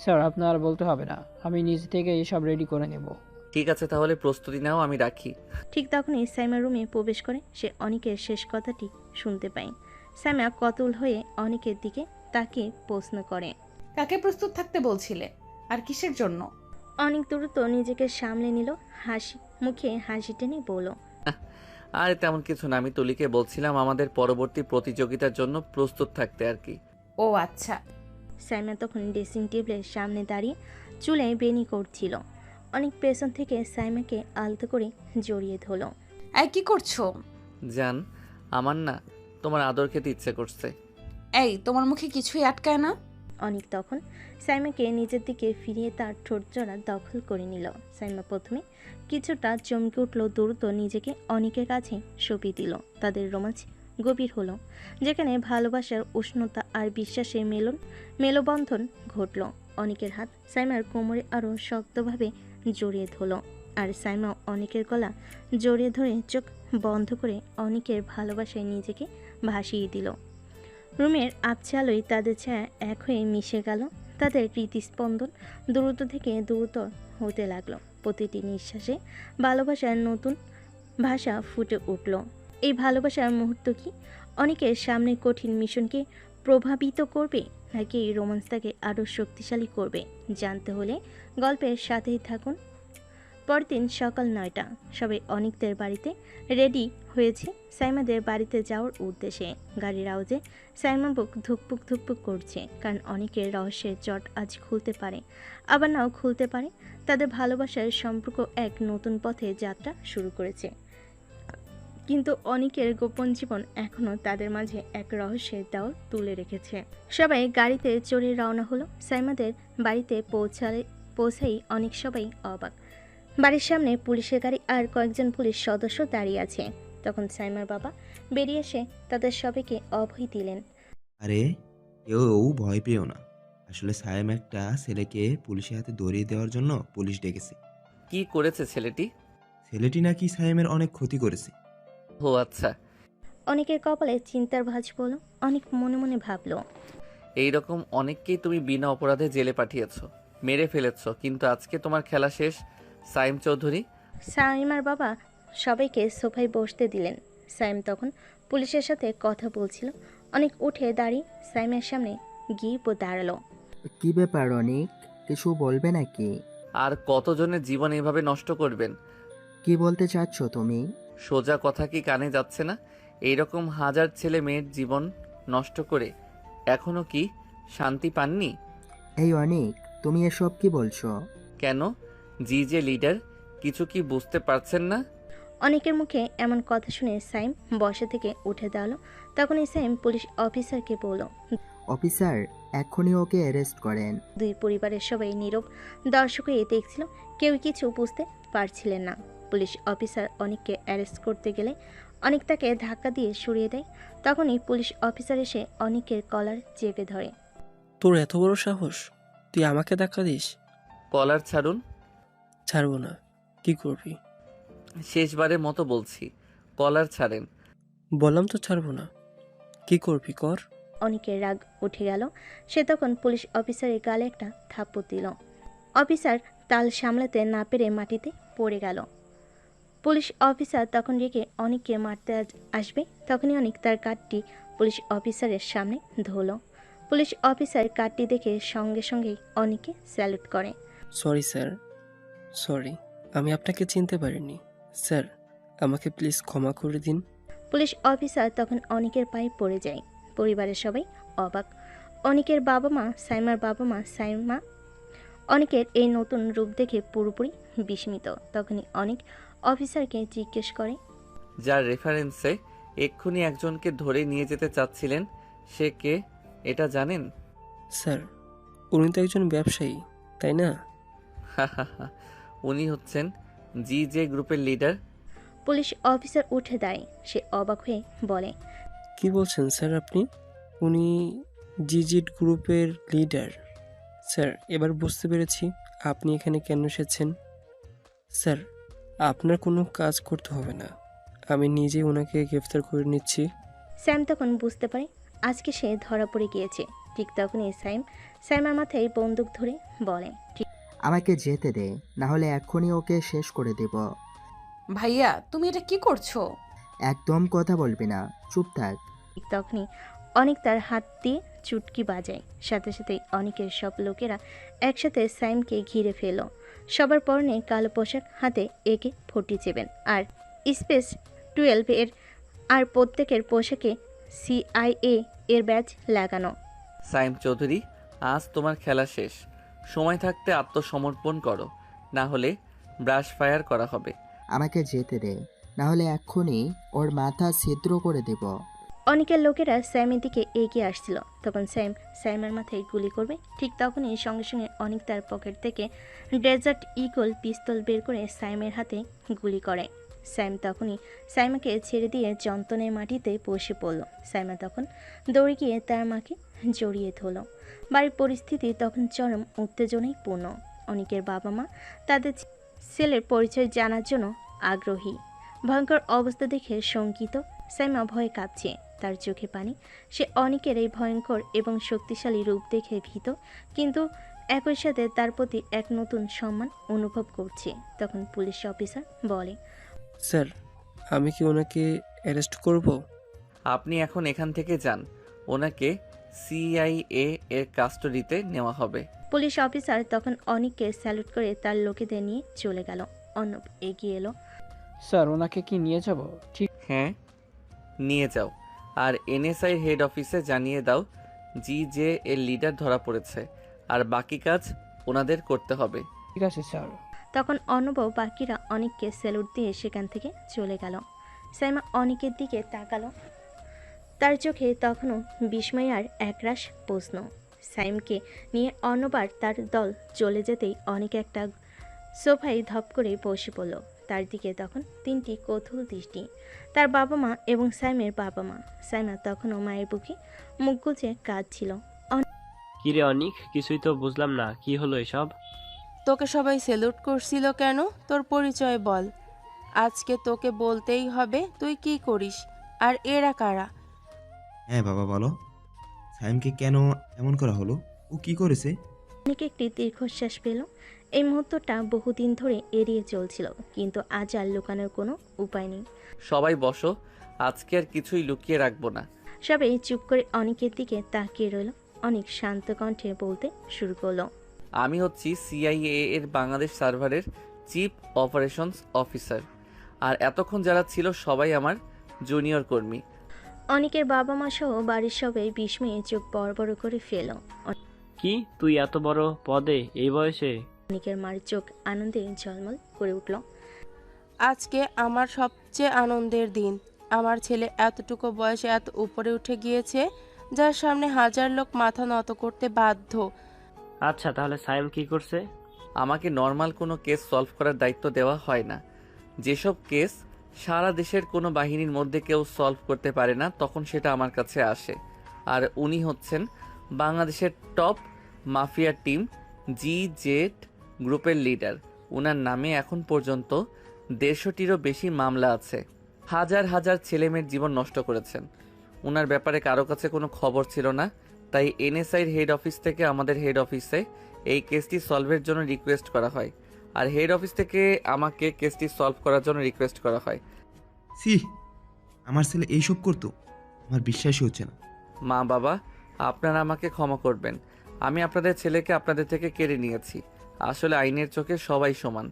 স্যার আপনার আর বলতে হবে না, আমি নিজে থেকে এইসব রেডি করে নেব। ঠিক আছে, তাহলে প্রস্তুতি নাও, আমি রাখি। ঠিক তখনই সাইমা রুমে প্রবেশ করে। সে অনেকের শেষ কথাটি শুনতে পায়। সাইমা কতুল হয়ে অনেকের দিকে তাকিয়ে প্রশ্ন করে, কাকে প্রস্তুত থাকতে বলছিলে আর কিসের জন্য? অনেক দ্রুত নিজেকে সামলে নিল। হাসি মুখে হাসি টেনে বলল, আর তেমন কিছু না, আমি তুলিকে বলছিলাম আমাদের পরবর্তী প্রতিযোগিতার জন্য প্রস্তুত থাকতে আর কি। ও আচ্ছা। সাইমা তখন ড্রেসিং টেবিলের সামনে দাঁড়িয়ে চুলে বেনি করছিল। অনেক পেছন থেকে সাইমাকে আলতো করে জড়িয়ে ধরল। এই কি করছো? জান, আমার না তোমার আদর খেতে ইচ্ছে করছে। এই, তোমার মুখে কিছুই আটকায় না? অনেক তখন সাইমাকে নিজের দিকে ফিরিয়ে তার ঠোঁটজোড়া দখল করে নিল। সাইমা প্রথমে কিছুটা চমকে উঠল, দ্রুত নিজেকে অনেকের কাছে সঁপে দিল। তাদের রোমাঞ্চ গভীর হলো, যেখানে ভালোবাসার উষ্ণতা আর বিশ্বাসের মেলবন্ধন ঘটল। অনেকের হাত সাইমার কোমরে আরও শক্তভাবে জড়িয়ে ধরল, আর সাইমা অনেকের গলা জড়িয়ে ধরে চোখ বন্ধ করে অনেকের ভালোবাসায় নিজেকে ভাসিয়ে দিল। রুমের আবছা আলোয় তাদের ছায়া এক হয়ে মিশে গেল। তাদের হৃদস্পন্দন দ্রুত থেকে দ্রুতর হতে লাগলো। প্রতিটি নিঃশ্বাসে ভালোবাসার নতুন ভাষা ফুটে উঠল। এই ভালোবাসার মুহূর্ত কি অনেকের সামনে কঠিন মিশনকে প্রভাবিত করবে, নাকি এই রোমান্সটাকে আরও শক্তিশালী করবে? জানতে হলে গল্পের সাথেই থাকুন। পরদিন সকাল 9টা, সবাই অনেকদের বাড়িতে রেডি হয়েছে সাইমাদের বাড়িতে যাওয়ার উদ্দেশ্যে। গাড়ির আওয়াজে সাইমা বুক ধুকপুক ধুকপুক করছে, কারণ অনেকের রহস্যের জট আজ খুলতে পারে, আবার নাও খুলতে পারে। তাদের ভালোবাসার সম্পর্ক এক নতুন পথে যাত্রা শুরু করেছে, কিন্তু অনেকের গোপন জীবন এখনও তাদের মাঝে এক রহস্যের দেওয়াল তুলে রেখেছে। সবাই গাড়িতে চড়ে রওনা হলো। সাইমাদের বাড়িতে পৌঁছাই অনেক সবাই অবাক। বাড়ির সামনে পুলিশের গাড়ি আর কয়েকজন পুলিশ সদস্য দাঁড়িয়ে আছে। তখন সাইমার বাবা বেরিয়ে এসে তাদের সবাইকে অভয় দিলেন। আরে কেউ ভয় পেও না, আসলে সায়েম একটা ছেলেকে পুলিশের হাতে ধরিয়ে দেওয়ার জন্য পুলিশ ডেকেছে। কি করেছে ছেলেটি? ছেলেটি নাকি সায়েমের অনেক ক্ষতি করেছে। ও আচ্ছা। অনেকের কপালে চিন্তার ভাঁজ পড়ল। অনেক মনে মনে ভাবল, এইরকম অনেককেই তুমি বিনা অপরাধে জেলে পাঠিয়েছো, মেরে ফেলেছো, কিন্তু আজকে তোমার খেলা শেষ সাইম চৌধুরী। সাইমার বাবা সবাইকে সোফায় বসতে দিলেন। সাইম তখন পুলিশের সাথে কথা বলছিল। অনেক উঠে দাঁড়িয়ে সাইমের সামনে গিয়ে দাঁড়ালো। কি ব্যাপার অনেক, কিছু বলবে নাকি? আর কতজনের জীবন এভাবে নষ্ট করবেন? কি বলতে চাচ্ছ তুমি? সোজা কথা কি কানে যাচ্ছে না? এইরকম হাজার ছেলে মেয়ের জীবন নষ্ট করে এখনো কি শান্তি পাননি? এই অনেক, তুমি এসব কি বলছো? কেন? জি যে লিডার, কিছু কি বুঝতে পারছেন না? অনেকের মুখে এমন কথা শুনে সাইম বসা থেকে উঠে দাঁড়ালো। তখনই সাইম পুলিশ অফিসারকে বলল, অফিসার, এক্ষুনি ওকে অ্যারেস্ট করেন। দুই পরিবারের সবাই নীরব দর্শক হয়ে দেখছিল, কেউ কিছু বুঝতে পারছিলেন না। পুলিশ অফিসার অনেককে অ্যারেস্ট করতে গেলে অনেক তাকে ধাক্কা দিয়ে সরিয়ে দেয়। তখনই পুলিশ অফিসার এসে অনেকের কলার চেপে ধরে। তোর এত বড় সাহস, তুই আমাকে ধাক্কা দিস? কলার ছাড়ুন। ছাড়বো না। কি করবি? শেষবারের মতো বলছি, কলার ছাড়েন। বললাম তো ছাড়বো না। কি করবি কর। অনেকের রাগ উঠে গেল। সে তখন পুলিশ অফিসারের গালে একটা থাপ্পড় দিল। অফিসার তাল সামলাতে না পেরে মাটিতে পড়ে গেল। পুলিশ অফিসার তখন রেগে অনেককে মারতে আসবে, তখনই অনেক তার কার্ডটি পুলিশ অফিসারের সামনে ধরল। পুলিশ অফিসার কার্ডটি দেখে সঙ্গে সঙ্গেই অনেককে স্যালুট করে। সরি স্যার, সরি, আমি আপনাকে চিনতে পারিনি। স্যার, আমাকে প্লিজ ক্ষমা করে দিন। পুলিশ অফিসার তখন অনেকের পায়ে পড়ে যায়। পরিবারের সবাই অবাক। অনেকের বাবা মা, সাইমার বাবা মা, সাইমা অনেকের এই নতুন রূপ দেখে পুরোপুরি বিস্মিত। তখনই অনেক অফিসারকে জিজ্ঞেস করে, যার রেফারেন্সে এক্ষুনি একজনকে ধরে নিয়ে যেতে চাচ্ছিলেন, সে কে এটা জানেন? স্যার, উনি তো একজন ব্যবসায়ী, তাই না? উনি হচ্ছেন জি জে গ্রুপের লিডার। পুলিশ অফিসার উঠে দাঁড়ায়। সে অবাক হয়ে বলে, কি বলছেন স্যার আপনি? উনি জিজিট গ্রুপের লিডার? স্যার, এবার বুঝতে পেরেছি আপনি এখানে কেন এসেছেন। স্যার, আপনার কোনো কাজ করতে হবে না, আমি নিজেই ওনাকে গ্রেফতার করে নিচ্ছি। স্যাম তখন বুঝতে পারে আজকে সে ধরা পড়ে গিয়েছে। ঠিক তখনই সাইমার মাথায় বন্দুক ধরে বলে, আমাকে যেতে দে, না হলে এক্ষুনি ওকে শেষ করে দেব। ভাইয়া, তুমি এটা কি করছো? একদম কথা বলবি না, চুপ থাক। ঠিক তখনই অনেক তার হাত দিয়ে চুটকি বাজায়। সাথে সাথে অনেকের সব লোকেরা একসাথে সাইমকে ঘিরে ফেল। সবার পরনে কালো পোশাক, হাতে একে 47 আর স্পেস 12 এর, আর প্রত্যেকের পোশাকে CIA এর ব্যাজ লাগানো। সাইম চৌধুরী, আজ তোমার খেলা শেষ। সময় থাকতে আত্মসমর্পণ করো, না হলে ব্রাশ ফায়ার করা হবে। আমাকে যেতে দে, না হলে এক্ষুনি ওর মাথা ছিদ্র করে দেব। অনেকের লোকেরা স্যামের দিকে এগিয়ে আসছিল। তখন সাইমার মাথায় গুলি করবে। ঠিক তখনই সঙ্গে সঙ্গে অনেক তার পকেট থেকে ডেজার্ট ইগল পিস্তল বের করে সাইমের হাতে গুলি করে। সাইম তখনই সাইমাকে ছেড়ে দিয়ে যন্ত্রণের মাটিতে বসে পড়ল। সাইমা তখন দৌড়ে গিয়ে তার মাকে জড়িয়ে ধরল। বাড়ির পরিস্থিতি তখন চরম উত্তেজনায় পূর্ণ। অনেকের বাবা মা তাদের ছেলের পরিচয় জানার জন্য আগ্রহী। ভয়ঙ্কর অবস্থা দেখে শঙ্কিত সাইমা ভয়ে কাঁপছে, তার চোখে পানি। সে অনেকের এই ভয়ঙ্কর এবং শক্তিশালী রূপ দেখে ভীত, কিন্তু একই সাথে তার প্রতি এক নতুন সম্মান অনুভব করছে। তখন পুলিশ অফিসার বলে, স্যার, আমি কি ওনাকে অ্যারেস্ট করব? আপনি এখন এখান থেকে যান, ওনাকে CIA এর কাস্টডিতে নেওয়া হবে। পুলিশ অফিসার তখন অনেককে স্যালুট করে তার লোকেদের নিয়ে চলে গেল। অর্ণব এগিয়ে এলো। স্যার ওনাকে কি নিয়ে যাব? ঠিক হ্যাঁ, নিয়ে যাও। আর এনএসআই হেড অফিসে জানিয়ে দাও যে এর লিডার ধরা পড়েছে, আর বাকি কাজ ওনাদের করতে হবে। ঠিক আছে স্যার। তখন অর্ণব ও বাকিরা অনেককে স্যালুট দিয়ে সেখান থেকে চলে গেল। সাইমা অনেকের দিকে তাকালো। তার চোখে তখনও বিস্ময় আর একরাশ প্রশ্ন। সাইমকে নিয়ে অর্ণব আর তার দল চলে যেতেই অনেক একটা সোফায় ধপ করে বসে পড়ল। তার দিকে তখন 3টি কৌতূহল দৃষ্টি, তার বাবা মা এবং সাইমের বাবা মা। সাইমা তখনও মায়ের বুকে মুখ গুজে কাঁদছিল। কিরে অনিক, কিছুই তো বুঝলাম না, কি হলো এসব? তোকে সবাই স্যালুট করছিল কেন? তোর পরিচয় বল। আজকে তোকে বলতেই হবে তুই কি করিস, আর এরা কারা? হ্যাঁ বাবা বলো, সাইমকে কেন এমন করা হলো? ও কি করেছে? অনেক একটি দীর্ঘশ্বাস পেল। এই মুহূর্তটা বহুদিন ধরে এড়িয়ে চলছিল, কিন্তু আজ আর লুকানোর কোনো উপায় নেই। সবাই বসো, আজকে আর কিছুই লুকিয়ে রাখবো না। সবাই চুপ করে অনেকের দিকে তাকিয়ে রইল। অনেক শান্ত কণ্ঠে বলতে শুরু করলো। আমি হচ্ছি CIA এর বাংলাদেশ সার্ভারের চিফ অপারেশনস অফিসার, আর এতক্ষণ যারা ছিল সবাই আমার জুনিয়র কর্মী। অনেকের বাবা মা সহ বাড়ির সবাই বিস্ময়ে চোখ বড় বড় করে ফেল। কি, তুই এত বড় পদে এই বয়সে? অনেকের মার চোখ আনন্দে ঝলমল করে উঠল। আজকে আমার সবচেয়ে আনন্দের দিন। আমার ছেলে এতটুকু বয়সে এত উপরে উঠে গিয়েছে, যার সামনে হাজার লোক মাথা নত করতে বাধ্য। আচ্ছা, তাহলে সাইম কি করছে? আমাকে নর্মাল কোনো কেস সলভ করার দায়িত্ব দেওয়া হয় না। যেসব কেস সারা দেশের কোনো বাহিনীর মধ্যে কেউ সলভ করতে পারে না, তখন সেটা আমার কাছে আসে। আর উনি হচ্ছেন বাংলাদেশের টপ মাফিয়া টিম GZ গ্রুপের লিডার। উনার নামে এখন পর্যন্ত 150টিরও বেশি মামলা আছে। হাজার হাজার ছেলেমেয়ের জীবন নষ্ট করেছেন। উনার ব্যাপারে কারো কাছে কোনো খবর ছিল না, তাই NSIর হেড অফিস থেকে আমাদের হেড অফিসে এই কেসটি সলভের জন্য রিকোয়েস্ট করা হয়, আর হেড অফিস থেকে আমাকে কেসটি সলভ করার জন্য রিকোয়েস্ট করা হয়। সি, আমার ছেলে এইসব করতো? আমার বিশ্বাসই হচ্ছে না। মা বাবা, আপনারা আমাকে ক্ষমা করবেন। আমি আপনাদের ছেলেকে আপনাদের থেকে কেড়ে নিয়েছি। আসলে আইনের চোখে সবাই সমান।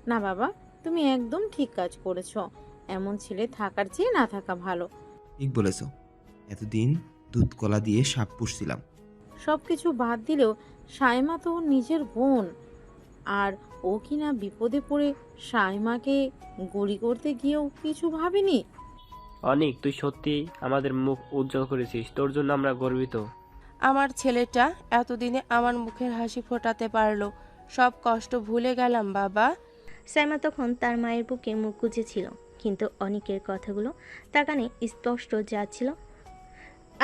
না বাবা, তুমি একদম ঠিক কাজ করেছো। এমন ছেলে থাকার চেয়ে না থাকা ভালো। ঠিক বলেছ, এতদিন দুধ কলা দিয়ে সাপ পুষছিলাম। সবকিছু বাদ দিলেও সাইমা তো ওর নিজের বোন, আর ও কিনা বিপদে পড়ে সাইমাকে গুলি করতে গিয়েও কিছু ভাবেনি। অনিক, তুই সত্যি আমাদের মুখ উজ্জ্বল করেছিস, তোর জন্য আমরা গর্বিত। আমার ছেলেটা এতদিনে আমার মুখের হাসি ফোটাতে পারলো। সব কষ্ট ভুলে গেলাম বাবা। সাইমা তখন তার মায়ের বুকে মুখ গুজেছিল, কিন্তু অনেকের কথাগুলো তার কানে স্পষ্ট যাচ্ছিল।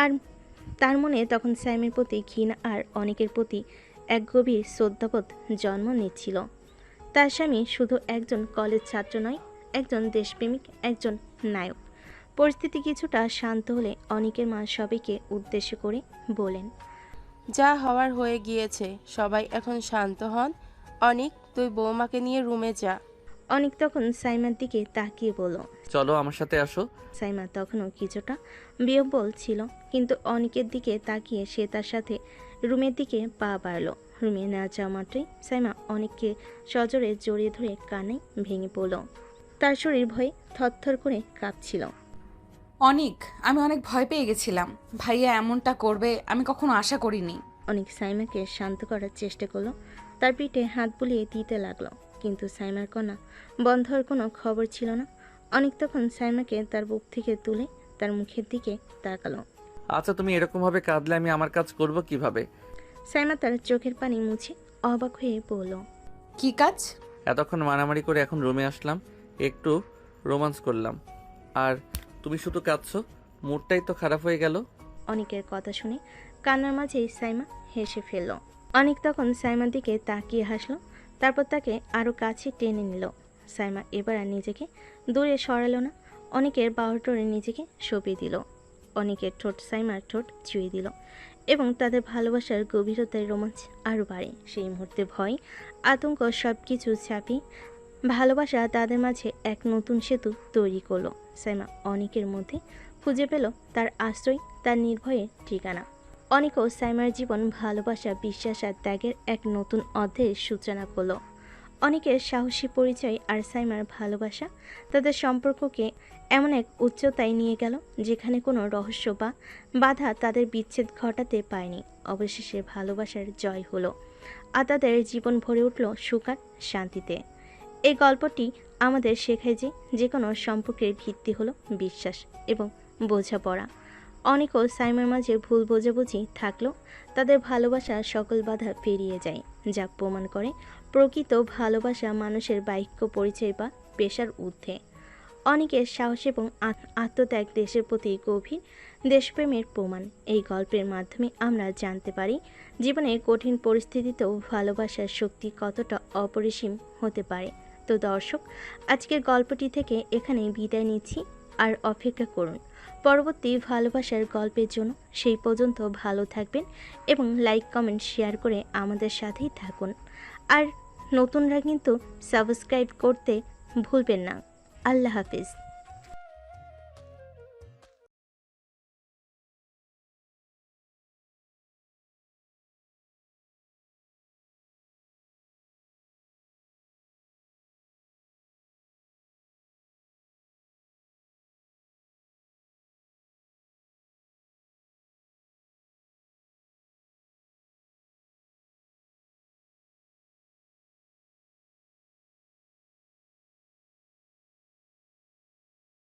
আর তার মনে তখন সাইমের প্রতি ঘৃণা আর অনেকের প্রতি এক গভীর শ্রদ্ধাবোধ জন্ম নিচ্ছিল। তার স্বামী শুধু একজন কলেজ ছাত্র নয়, একজন দেশপ্রেমিক, একজন নায়ক। পরিস্থিতি কিছুটা শান্ত হলে অনেকের মা সবাইকে উদ্দেশ্য করে বলেন, যা হওয়ার হয়ে গিয়েছে, সবাই এখন শান্ত হন। অনিক, তুই বৌমাকে নিয়ে রুমে যা। অনেক তখন সাইমার দিকে তাকিয়ে বলল। চলো আমার সাথে আসো। সাইমা তখনও কিছুটা বিহ্বল ছিল, কিন্তু অনেকের দিকে তাকিয়ে সে তার সাথে রুমের দিকে পা বাড়ল। রুমে না যাওয়া মাত্রই সাইমা অনেককে সজোরে জড়িয়ে ধরে কান্নায় ভেঙে পড়ল। তার শরীর ভয়ে থরথর করে কাঁপছিল। অনিক, আমি অনেক ভয় পেয়ে গেছিলাম। ভাইয়া এমনটা করবে আমি কখনো আশা করিনি। অনেক সাইমাকে শান্ত করার চেষ্টা করলো, তার পিঠে হাত বুলিয়ে দিতে লাগলো, কিন্তু সাইমার কন্যা বন্ধ হওয়ার কোনো খবর ছিল না। অনেক তখন সাইমাকে তার বুক থেকে তুলে তার মুখের দিকে তাকালো। আচ্ছা, তুমি এরকম ভাবে কাঁদলে আমি আমার কাজ করব কিভাবে? সাইমা তার চোখের পানি মুছে অবাক হয়ে বলল, কি কাজ? এতক্ষণ মারামারি করে এখন রুমে আসলাম, একটু রোমান্স করলাম, আর তুমি শুধু কাঁদছো। মুডটাই তো খারাপ হয়ে গেল। অনেকের কথা শুনে কান্নার মাঝেই সাইমা হেসে ফেলল। অনেক তখন সাইমার দিকে তাকিয়ে হাসলো, তারপর তাকে আরও কাছে টেনে নিল। সাইমা এবার আর নিজেকে দূরে সরালো না, অনেকের বাহুডোরে নিজেকে সঁপে দিল। অনেকের ঠোঁট সাইমার ঠোঁট ছুঁয়ে দিল, এবং তাদের ভালোবাসার গভীরতায় রোমাঞ্চ আরও বাড়ে। সেই মুহূর্তে ভয়, আতঙ্ক সব কিছু ছাপিয়ে ভালোবাসা তাদের মাঝে এক নতুন সেতু তৈরি করলো। সাইমা অনেকের মধ্যে খুঁজে পেল তার আশ্রয়, তার নির্ভয়ের ঠিকানা। অনেকও সাইমার জীবন ভালোবাসা, বিশ্বাস আর ত্যাগের এক নতুন অধ্যায়ের সূচনা করলো। অনেকের সাহসী পরিচয় আর সাইমার ভালোবাসা তাদের সম্পর্ককে এমন এক উচ্চতায় নিয়ে গেল যেখানে কোনো রহস্য বা বাধা তাদের বিচ্ছেদ ঘটাতে পায়নি। অবশেষে ভালোবাসার জয় হলো আর তাদের জীবন ভরে উঠল সুখ আর শান্তিতে। এই গল্পটি আমাদের শেখায় যে কোনো সম্পর্কের ভিত্তি হলো বিশ্বাস এবং বোঝাপড়া। অনেক ও সাইমার মাঝে ভুল বোঝাবুঝি থাকলেও তাদের ভালোবাসা সকল বাধা পেরিয়ে যায়, যা প্রমাণ করে প্রকৃত ভালোবাসা মানুষের বাক্য পরিচয় বা পেশার ঊর্ধ্বে। অনেকের সাহস এবং আত্মত্যাগ দেশের প্রতি গভীর দেশপ্রেমের প্রমাণ। এই গল্পের মাধ্যমে আমরা জানতে পারি জীবনে কঠিন পরিস্থিতিতেও ভালোবাসার শক্তি কতটা অপরিসীম হতে পারে। তো দর্শক, আজকের গল্পটি থেকে এখানেই বিদায় নিচ্ছি, আর অপেক্ষা করুন পরবর্তী ভালোবাসার গল্পের জন্য। সেই পর্যন্ত ভালো থাকবেন এবং লাইক কমেন্ট শেয়ার করে আমাদের সাথেই থাকুন। আর নতুনরা কিন্তু সাবস্ক্রাইব করতে ভুলবেন না। আল্লাহ হাফিজ।